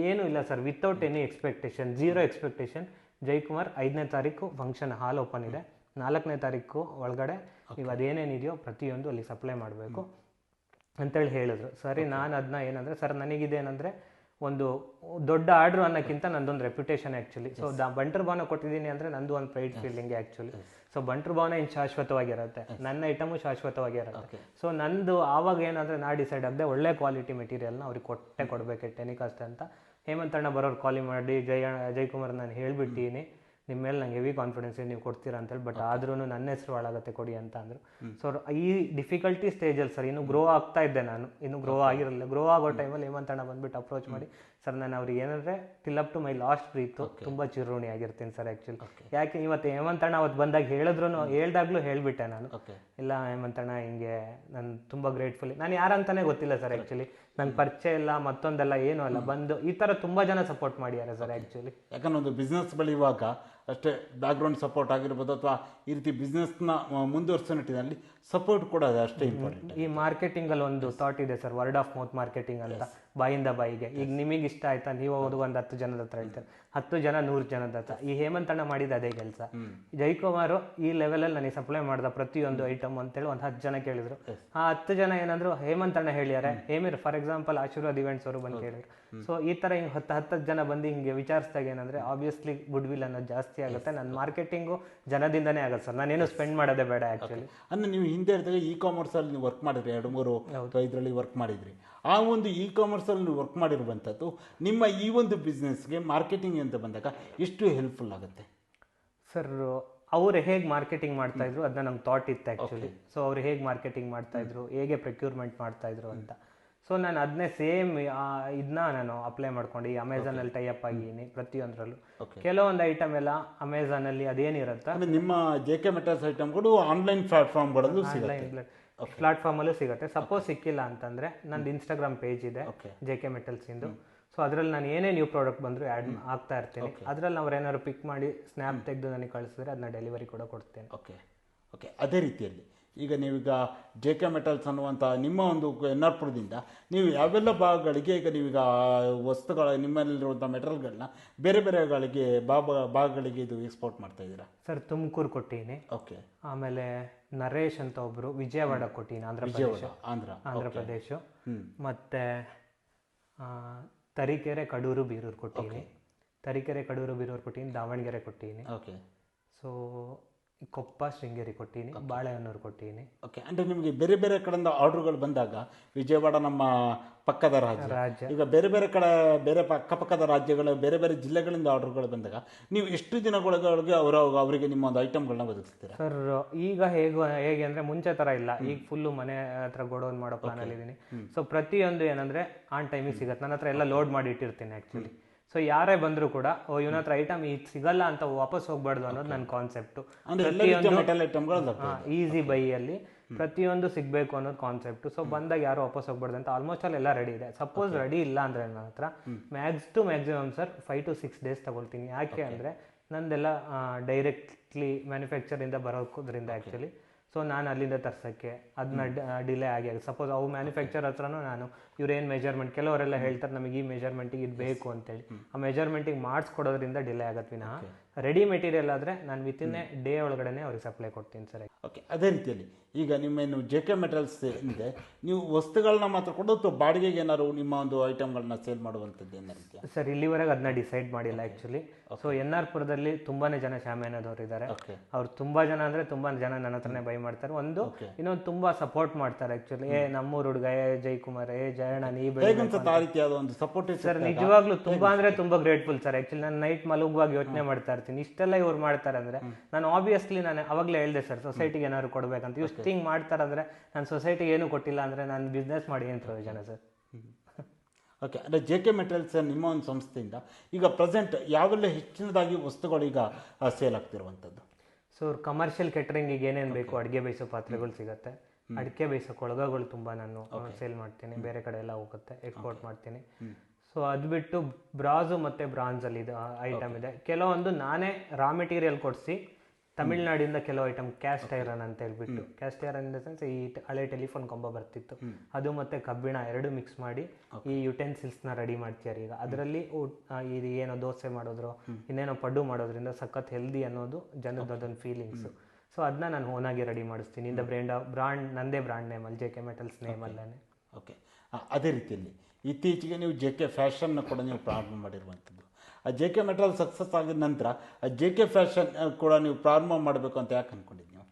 ಏನೂ ಇಲ್ಲ sir, without any expectation, 0 expectation. Jayakumar 5ನೇ ತಾರೀಕು ಫಂಕ್ಷನ್ ಹಾಲ್ ಓಪನ್ ಇದೆ, 4ನೇ ತಾರೀಕು ಒಳಗಡೆ ನೀವು ಅದೇನೇನಿದೆಯೋ ಪ್ರತಿಯೊಂದು ಅಲ್ಲಿ ಸಪ್ಲೈ ಮಾಡಬೇಕು ಅಂತೇಳಿ ಹೇಳಿದ್ರು. ಸರಿ, ನಾನು ಅದನ್ನ ಏನಂದರೆ, ಸರ್ ನನಗಿದೇನಂದರೆ ಒಂದು ದೊಡ್ಡ ಆರ್ಡ್ರು ಅನ್ನೋಕ್ಕಿಂತ ನಂದೊಂದು ರೆಪ್ಯುಟೇಷನ್ ಆ್ಯಕ್ಚುಲಿ. ಸೊ ಬಂಟರ್ ಭವನ ಕೊಟ್ಟಿದ್ದೀನಿ ಅಂದರೆ ನಂದು ಒಂದು ಪ್ರೈಡ್ ಫೀಲಿಂಗ್ ಆ್ಯಕ್ಚುಲಿ. ಸೊ ಬಂಟರ್ ಭವನ ಇನ್ನು ಶಾಶ್ವತವಾಗಿರುತ್ತೆ, ನನ್ನ ಐಟಮು ಶಾಶ್ವತವಾಗಿರುತ್ತೆ. ಸೊ ನಂದು ಆವಾಗ ಏನಂದರೆ ನಾ ಡಿಸೈಡ್ ಆಗದೆ ಒಳ್ಳೆ ಕ್ವಾಲಿಟಿ ಮೆಟೀರಿಯಲ್ನ ಅವ್ರಿಗೆ ಕೊಡಬೇಕು ಟೆನಿಕಾಸ್ಟ್ ಅಂತ. ಹೇಮಂತಣ್ಣ ಬರೋರು ಕಾಲ್ ಮಾಡಿ, ಜಯಕುಮಾರ್ ನಾನು ಹೇಳಿಬಿಟ್ಟಿನಿ, ನಿಮ್ಮ ಮೇಲೆ ನಂಗೆ ಹೆವಿ ಕಾನ್ಫಿಡೆನ್ಸ್ ಇದೆ, ನೀವು ಕೊಡ್ತೀರಾ ಅಂತೇಳಿ. ಬಟ್ ಆದ್ರೂ ನನ್ನ ಹೆಸರು ಹಾಳಾಗುತ್ತೆ ಕೊಡಿ ಅಂತ ಅಂದರು. ಸೊ ಈ ಡಿಫಿಕಲ್ಟಿ ಸ್ಟೇಜಲ್ಲಿ ಸರ್ ಇನ್ನು ಗ್ರೋ ಆಗ್ತಾ ಇದ್ದೆ ನಾನು, ಇನ್ನು ಗ್ರೋ ಆಗಿರಲಿಲ್ಲ. ಗ್ರೋ ಆಗೋ ಟೈಮಲ್ಲಿ ಹೇಮಂತಣ್ಣ ಬಂದ್ಬಿಟ್ಟು ಅಪ್ರೋಚ್ ಮಾಡಿ, ಸರ್ ನಾನು ಅವ್ರಿಗೆ ಏನಂದರೆ till up to my last breath ತುಂಬ ಚಿರೋಣಿ ಆಗಿರ್ತೀನಿ ಸರ್ ಆ್ಯಕ್ಚುಲಿ. ಯಾಕೆ ಇವತ್ತು ಹೇಮಂತಣ್ಣ ಅವತ್ತು ಬಂದಾಗ ಹೇಳ್ದಾಗ್ಲೂ ಹೇಳಿಬಿಟ್ಟೆ ನಾನು, ಇಲ್ಲ ಹೇಮಂತಣ್ಣ ಹಿಂಗೆ ನಾನು ತುಂಬ ಗ್ರೇಟ್ಫುಲ್. ನಾನು ಯಾರಂತಾನೆ ಗೊತ್ತಿಲ್ಲ ಸರ್ ಆ್ಯಕ್ಚುಲಿ, ನಂಗೆ ಪರಿಚಯ ಇಲ್ಲ ಮತ್ತೊಂದೆಲ್ಲ ಏನೂ ಅಲ್ಲ, ಬಂದು ಈ ಥರ ತುಂಬ ಜನ ಸಪೋರ್ಟ್ ಮಾಡಿದ್ದಾರೆ ಸರ್ ಆ್ಯಕ್ಚುಲಿ. ಯಾಕಂದ್ರೆ ಒಂದು ಬಿಸ್ನೆಸ್ ಬೆಳೆಯುವಾಗ ಅಷ್ಟೇ ಬ್ಯಾಕ್ಗ್ರೌಂಡ್ ಸಪೋರ್ಟ್ ಆಗಿರ್ಬೋದು, ಅಥವಾ ಈ ರೀತಿ ಬಿಸ್ನೆಸ್ನ ಮುಂದುವರಿಸೋ ನಿಟ್ಟಿನಲ್ಲಿ ಸಪೋರ್ಟ್ ಕೂಡ ಅಷ್ಟೇ ಇಂಪಾರ್ಟೆಂಟ್. ಈ ಮಾರ್ಕೆಟಿಂಗಲ್ಲಿ ಒಂದು ಥಾಟ್ ಇದೆ sir, word of mouth marketing ಅಂತ, ಬಾಯಿಂದ ಬಾಯಿಗೆ. ಈಗ ನಿಮಗೆ ಇಷ್ಟ ಆಯ್ತಾ, ನೀವು ಹೋದ ಒಂದು 10 ಜನದ ಹತ್ರ ಹೇಳ್ತಾರೆ, 10 ಜನ 100 ಜನದ ಹತ್ರ. ಈ ಹೇಮಂತಣ್ಣ ಮಾಡಿದ ಅದೇ ಕೆಲಸ. ಜಯಕುಮಾರ್ ಈ ಲೆವೆಲಲ್ಲಿ ನನಗೆ ಸಪ್ಲೈ ಮಾಡ್ದ ಪ್ರತಿಯೊಂದು ಐಟಮ್ ಅಂತೇಳಿ ಒಂದು 10 ಜನ ಕೇಳಿದ್ರು. ಆ 10 ಜನ ಏನಂದ್ರು, ಹೇಮಂತಣ್ಣ ಹೇಳ್ಯಾರೆ, ಹೇಮಿರ್ ಫಾರ್ ಎಕ್ಸಾಂಪಲ್ ಆಶೀರ್ವಾದ್ ಇವೆಂಟ್ಸ್ ಅವರು ಬಂದು ಕೇಳಿದ್ರು. ಸೊ ಈ ಥರ ಹಿಂಗೆ 10 ಜನ ಬಂದು ಹಿಂಗೆ ವಿಚಾರಿಸಿದಾಗ ಏನಂದರೆ ಆಬ್ವಿಯಸ್ಲಿ ಗುಡ್ ವಿಲ್ ಅನ್ನೋದು ಜಾಸ್ತಿ ಆಗುತ್ತೆ. ನನ್ನ ಮಾರ್ಕೆಟಿಂಗು ಜನದಿಂದನೇ ಆಗುತ್ತೆ ಸರ್, ನಾನೇನು ಸ್ಪೆಂಡ್ ಮಾಡೋದೇ ಬೇಡ ಆ್ಯಕ್ಚುಲಿ. ಅಂದರೆ ನೀವು ಹಿಂದೆ ಹೇಳಿದಾಗ ಇ ಕಾಮರ್ಸಲ್ಲಿ ನೀವು ವರ್ಕ್ ಮಾಡಿದ್ರಿ, 2-3 ಇದರಲ್ಲಿ ವರ್ಕ್ ಮಾಡಿದ್ರಿ. ಆ ಒಂದು ಇ ಕಾಮರ್ಸಲ್ಲಿ ನೀವು ವರ್ಕ್ ಮಾಡಿರುವಂಥದ್ದು ನಿಮ್ಮ ಈ ಒಂದು ಬಿಸ್ನೆಸ್ಗೆ ಮಾರ್ಕೆಟಿಂಗ್ ಅಂತ ಬಂದಾಗ ಎಷ್ಟು ಹೆಲ್ಪ್ಫುಲ್ ಆಗುತ್ತೆ ಸರ್? ಅವ್ರು ಹೇಗೆ ಮಾರ್ಕೆಟಿಂಗ್ ಮಾಡ್ತಾ ಇದ್ರು ಅದನ್ನ ನಮ್ಗೆ ಥಾಟ್ ಇತ್ತು ಆ್ಯಕ್ಚುಲಿ. ಸೊ ಅವ್ರು ಹೇಗೆ ಮಾರ್ಕೆಟಿಂಗ್ ಮಾಡ್ತಾ ಇದ್ರು, ಹೇಗೆ ಪ್ರೊಕ್ಯೂರ್ಮೆಂಟ್ ಮಾಡ್ತಾ ಇದ್ರು ಅಂತ. ಸೊ ನಾನು ಅದನ್ನೇ ಸೇಮ್ ಇದನ್ನ ನಾನು ಅಪ್ಲೈ ಮಾಡ್ಕೊಂಡು ಈ ಅಮೆಝಾನಲ್ಲಿ ಟೈ ಅಪ್ ಆಗಿದ್ದೀನಿ ಪ್ರತಿಯೊಂದರಲ್ಲೂ. ಕೆಲವೊಂದು ಐಟಮ್ ಎಲ್ಲ ಅಮೆಝಾನಲ್ಲಿ ಅದೇನಿರುತ್ತೆ, ನಿಮ್ಮ JK ಮೆಟಲ್ಸ್ ಐಟಮ್ಗಳು ಆನ್ಲೈನ್ ಪ್ಲಾಟ್ಫಾರ್ಮ್ಗಳಲ್ಲೂ ಪ್ಲಾಟ್ಫಾರ್ಮಲ್ಲೂ ಸಿಗುತ್ತೆ. ಸಪೋಸ್ ಸಿಕ್ಕಿಲ್ಲ ಅಂತಂದರೆ ನಂದು ಇನ್ಸ್ಟಾಗ್ರಾಮ್ ಪೇಜ್ ಇದೆ JK ಮೆಟಲ್ಸ್ ಇಂದು. ಸೊ ಅದರಲ್ಲಿ ನಾನು ಏನೇ ನ್ಯೂ ಪ್ರಾಡಕ್ಟ್ ಬಂದರೂ ಆ್ಯಡ್ ಆಗ್ತಾ ಇರ್ತೀನಿ. ಅದರಲ್ಲಿ ಅವ್ರು ಏನಾದ್ರು ಪಿಕ್ ಮಾಡಿ ಸ್ನ್ಯಾಪ್ ತೆಗೆದು ನನಗೆ ಕಳಿಸಿದ್ರೆ ಅದನ್ನ ಡೆಲಿವರಿ ಕೂಡ ಕೊಡ್ತೇನೆ. ಓಕೆ ಅದೇ ರೀತಿಯಲ್ಲಿ ಈಗ ನೀವೀಗ JK ಮೆಟಲ್ಸ್ ಅನ್ನುವಂಥ ನಿಮ್ಮ ಒಂದು ಎನ್ನಾರ್ಪುರದಿಂದ ನೀವು ಯಾವೆಲ್ಲ ಭಾಗಗಳಿಗೆ ಈಗ ನೀವೀಗ ವಸ್ತುಗಳ ನಿಮ್ಮಲ್ಲಿರುವಂಥ ಮೆಟೀರಿಯಲ್ಗಳನ್ನ ಬೇರೆ ಬೇರೆಗಳಿಗೆ ಭಾಗಗಳಿಗೆ ಇದು ಎಕ್ಸ್ಪೋರ್ಟ್ ಮಾಡ್ತಾ ಇದ್ದೀರಾ ಸರ್? ತುಮಕೂರು ಕೊಟ್ಟೀನಿ, ಆಮೇಲೆ ನರೇಶ್ ಅಂತ ಒಬ್ಬರು ವಿಜಯವಾಡ ಕೊಟ್ಟೀನಿ, ಆಂಧ್ರ ಪ್ರದೇಶ, ಮತ್ತು ತರೀಕೆರೆ ಕಡೂರು ಬೀರೂರು ಕೊಟ್ಟೀನಿ, ದಾವಣಗೆರೆ ಕೊಟ್ಟೀನಿ. ಸೊ ಕೊಪ್ಪ ಶೃಂಗೇರಿ ಕೊಟ್ಟೀನಿ, ಬಾಳೆಹೊನ್ನೂರು ಕೊಟ್ಟೀನಿ. ಅಂದರೆ ನಿಮಗೆ ಬೇರೆ ಬೇರೆ ಕಡೆಯಿಂದ ಆರ್ಡ್ರುಗಳು ಬಂದಾಗ, ವಿಜಯವಾಡ ನಮ್ಮ ಪಕ್ಕದ ರಾಜ್ಯ, ಈಗ ಬೇರೆ ಬೇರೆ ಕಡೆ ಬೇರೆ ಅಕ್ಕಪಕ್ಕದ ರಾಜ್ಯಗಳು ಬೇರೆ ಬೇರೆ ಜಿಲ್ಲೆಗಳಿಂದ ಆರ್ಡ್ರುಗಳು ಬಂದಾಗ ನೀವು ಎಷ್ಟು ದಿನಗಳೊಳಗೆ ಅವರಿಗೆ ನಿಮ್ಮ ಒಂದು ಐಟಮ್ಗಳನ್ನ ಒದಗಿಸ್ತೀರಾ ಸರ್? ಈಗ ಹೇಗೆ ಅಂದರೆ ಮುಂಚೆ ಥರ ಇಲ್ಲ, ಈಗ ಫುಲ್ಲು ಮನೆ ಹತ್ರ ಗೋಡೌನ್ ಮಾಡೋ ಪ್ಲಾನಲ್ಲಿ ಇದ್ದೀನಿ. ಸೊ ಪ್ರತಿಯೊಂದು ಏನಂದರೆ ಆನ್ ಟೈಮಿಗೆ ಸಿಗುತ್ತೆ. ನನ್ನ ಹತ್ರ ಎಲ್ಲ ಲೋಡ್ ಮಾಡಿ ಇಟ್ಟಿರ್ತೀನಿ ಆ್ಯಕ್ಚುಲಿ. ಸೊ ಯಾರೇ ಬಂದರೂ ಕೂಡ ಇವನ ಹತ್ರ ಐಟಮ್ ಈಗ ಸಿಗಲ್ಲ ಅಂತ ವಾಪಸ್ ಹೋಗ್ಬಾರ್ದು ಅನ್ನೋದು ನನ್ನ ಕಾನ್ಸೆಪ್ಟು. ಈಸಿ ಬೈಯಲ್ಲಿ ಪ್ರತಿಯೊಂದು ಸಿಗಬೇಕು ಅನ್ನೋದು ಕಾನ್ಸೆಪ್ಟು. ಸೊ ಬಂದಾಗ ಯಾರು ವಾಪಸ್ ಹೋಗ್ಬಾರ್ದು ಅಂತ ಆಲ್ಮೋಸ್ಟ್ ಎಲ್ಲ ರೆಡಿ ಇದೆ. ಸಪೋಸ್ ರೆಡಿ ಇಲ್ಲ ಅಂದರೆ ನನ್ನ ಹತ್ರ ಮ್ಯಾಕ್ಸಿಮಮ್ ಸರ್ 5 to 6 days ತಗೊಳ್ತೀನಿ. ಯಾಕೆ ಅಂದರೆ ನಂದೆಲ್ಲ ಡೈರೆಕ್ಟ್ಲಿ ಮ್ಯಾನುಫ್ಯಾಕ್ಚರಿಂದ ಬರೋದ್ರಿಂದ ಆ್ಯಕ್ಚುಲಿ. ಸೊ ನಾನು ಅಲ್ಲಿಂದ ತರ್ಸೋಕ್ಕೆ ಅದನ್ನ ಡಿಲೇ ಆಗಿ ಸಪೋಸ್ ಅವು ಮ್ಯಾನುಫ್ಯಾಕ್ಚರ್ ಹತ್ರನೂ ನಾನು ಇವ್ರೇನು ಮೆಜರ್ಮೆಂಟ್, ಕೆಲವರೆಲ್ಲ ಹೇಳ್ತಾರೆ ನಮಗೆ ಈ ಮೆಜರ್ಮೆಂಟಿಗೆ ಇದು ಬೇಕು ಅಂತೇಳಿ, ಆ ಮೆಜರ್ಮೆಂಟಿಗೆ ಮಾಡಿಸ್ಕೊಡೋದ್ರಿಂದ ಡಿಲೇ ಆಗತ್ತೆ ವಿನಃ ರೆಡಿ ಮೆಟೀರಿಯಲ್ ಆದರೆ ನಾನು ವಿತಿನ್ ಎ ಡೇ ಒಳಗಡೆ ಅವ್ರಿಗೆ ಸಪ್ಲೈ ಕೊಡ್ತೀನಿ ಸರ್. ಅದೇ ರೀತಿಯಲ್ಲಿ ಈಗ ನಿಮ್ಮೇನು JK ಮೆಟಲ್ಸ್ ಇದೆ, ನೀವು ವಸ್ತುಗಳನ್ನ ಮಾತ್ರ ಕೊಡೋದು ಬಾಡಿಗೆಗೆ ಏನಾದ್ರು ನಿಮ್ಮ ಒಂದು ಐಟಮ್ಗಳನ್ನ ಸೇಲ್ ಮಾಡುವಂಥದ್ದು ಏನಾರು ಸರ್? ಇಲ್ಲಿವರೆಗೆ ಅದನ್ನ ಡಿಸೈಡ್ ಮಾಡಿಲ್ಲ ಆ್ಯಕ್ಚುಲಿ. ಸೊ NR-ಪುರದಲ್ಲಿ ತುಂಬಾ ಜನ ಶಾಮಿಯಾನದವ್ರು ಇದ್ದಾರೆ. ಅವ್ರು ತುಂಬಾ ಜನ ಅಂದರೆ ತುಂಬಾ ಜನ ನನ್ನ ಹತ್ರನೇ ಬೈ ಮಾಡ್ತಾರೆ. ಇನ್ನೊಂದು ತುಂಬಾ ಸಪೋರ್ಟ್ ಮಾಡ್ತಾರೆ ಆ್ಯಕ್ಚುಲಿ. ನಮ್ಮೂರು ಹುಡುಗ, ಜಯಕುಮಾರ್, ಜಯಣ್ಣ, ನೀ ಸಪೋರ್ಟ್ ಸರ್ ನಿಜವಾಗ್ಲೂ ತುಂಬಾ ಅಂದರೆ ತುಂಬಾ ಗ್ರೇಟ್ಫುಲ್ ಸರ್ ಆ್ಯಕ್ಚುಲಿ. ನಾನು ನೈಟ್ ಮಲಗುವಾಗ ಯೋಚನೆ ಮಾಡ್ತಾ ಇರ್ತೀನಿ, ಇಷ್ಟೆಲ್ಲ ಇವ್ರು ಮಾಡ್ತಾರೆ ಅಂದರೆ ನಾನು ಆಬ್ವಿಯಸ್ಲಿ ನಾನು ಅವಾಗಲೇ ಹೇಳ್ದೆ ಸರ್, ಸೊಸೈಟಿಗೆ ಏನಾದ್ರು ಕೊಡ್ಬೇಕಂತ. ಇಷ್ಟು ಹಿಂಗೆ ಮಾಡ್ತಾರೆ ಅಂದರೆ ನಾನು ಸೊಸೈಟಿಗೆ ಏನೂ ಕೊಟ್ಟಿಲ್ಲ ಅಂದರೆ ನಾನು ಬಿಸ್ನೆಸ್ ಮಾಡಿ ಏನು ಪ್ರಯೋಜನ ಸರ್? ಅಂದರೆ JK ಮೆಟೀರಿಯಲ್ಸ್ ನಿಮ್ಮ ಒಂದು ಸಂಸ್ಥೆಯಿಂದ ಈಗ ಪ್ರೆಸೆಂಟ್ ಯಾವೆಲ್ಲ ಹೆಚ್ಚಿನದಾಗಿ ವಸ್ತುಗಳು ಈಗ ಸೇಲ್ ಆಗ್ತಿರುವಂಥದ್ದು? ಸೊ ಕಮರ್ಷಿಯಲ್ ಕೆಟರಿಂಗಿಗೆ ಏನೇನು ಬೇಕು, ಅಡುಗೆ ಬೇಯಿಸೋ ಪಾತ್ರೆಗಳು ಸಿಗುತ್ತೆ, ಅಡಿಕೆ ಬೇಯಿಸೋ ಕೊಳಗಗಳು ತುಂಬ ನಾನು ಸೇಲ್ ಮಾಡ್ತೀನಿ. ಬೇರೆ ಕಡೆ ಎಲ್ಲ ಹೋಗುತ್ತೆ, ಎಕ್ಸ್ಪೋರ್ಟ್ ಮಾಡ್ತೀನಿ. ಸೊ ಅದು ಬಿಟ್ಟು ಬ್ರಾಝು ಮತ್ತು ಬ್ರಾನ್ಸಲ್ಲಿ ಇದು ಐಟಮ್ ಇದೆ. ಕೆಲವೊಂದು ನಾನೇ ರಾ ಮೆಟೀರಿಯಲ್ ಕೊಡಿಸಿ ತಮಿಳ್ನಾಡಿಂದ ಕೆಲವು ಐಟಮ್ ಕ್ಯಾಸ್ಟ್ ಐರನ್ ಅಂತ ಹೇಳ್ಬಿಟ್ಟು, caste iron in the sense ಈ ಹಳೆ ಟೆಲಿಫೋನ್ ಕೊಂಬ ಬರ್ತಿತ್ತು ಅದು ಮತ್ತು ಕಬ್ಬಿಣ ಎರಡು ಮಿಕ್ಸ್ ಮಾಡಿ ಈ ಯುಟೆನ್ಸಿಲ್ಸ್ನ ರೆಡಿ ಮಾಡ್ತೀಯಾರ. ಈಗ ಅದರಲ್ಲಿ ಇದು ಏನೋ ದೋಸೆ ಮಾಡೋದ್ರು ಇನ್ನೇನೋ ಪಡ್ಡು ಮಾಡೋದ್ರಿಂದ ಸಖತ್ ಹೆಲ್ದಿ ಅನ್ನೋದು ಜನದ ಅದೊಂದು ಫೀಲಿಂಗ್ಸು. ಸೊ ಅದನ್ನ ನಾನು ಓನಾಗಿ ರೆಡಿ ಮಾಡಿಸ್ತೀನಿ. ಇಂದ ಬ್ರಾಂಡ್ ನಂದೇ ಬ್ರಾಂಡ್ ನೇಮಲ್ಲಿ JK ಮೆಟಲ್ಸ್ ನೇಮಲ್ಲೇ. ಅದೇ ರೀತಿಯಲ್ಲಿ ಇತ್ತೀಚೆಗೆ ನೀವು JK ಫ್ಯಾಷನ್ನ ಕೂಡ ನೀವು ಪ್ರಾರಂಭ ಮಾಡಿರುವಂಥದ್ದು. ಆ JK ಮೆಟಲ್ ಸಕ್ಸಸ್ ಆಗಿದ ನಂತರ ಆ JK ಫ್ಯಾಷನ್ ಕೂಡ ನೀವು ಪ್ರಾರಂಭ ಮಾಡಬೇಕು ಅಂತ ಯಾಕೆ ಅಂದ್ಕೊಂಡಿದ್ದು ನೀವು?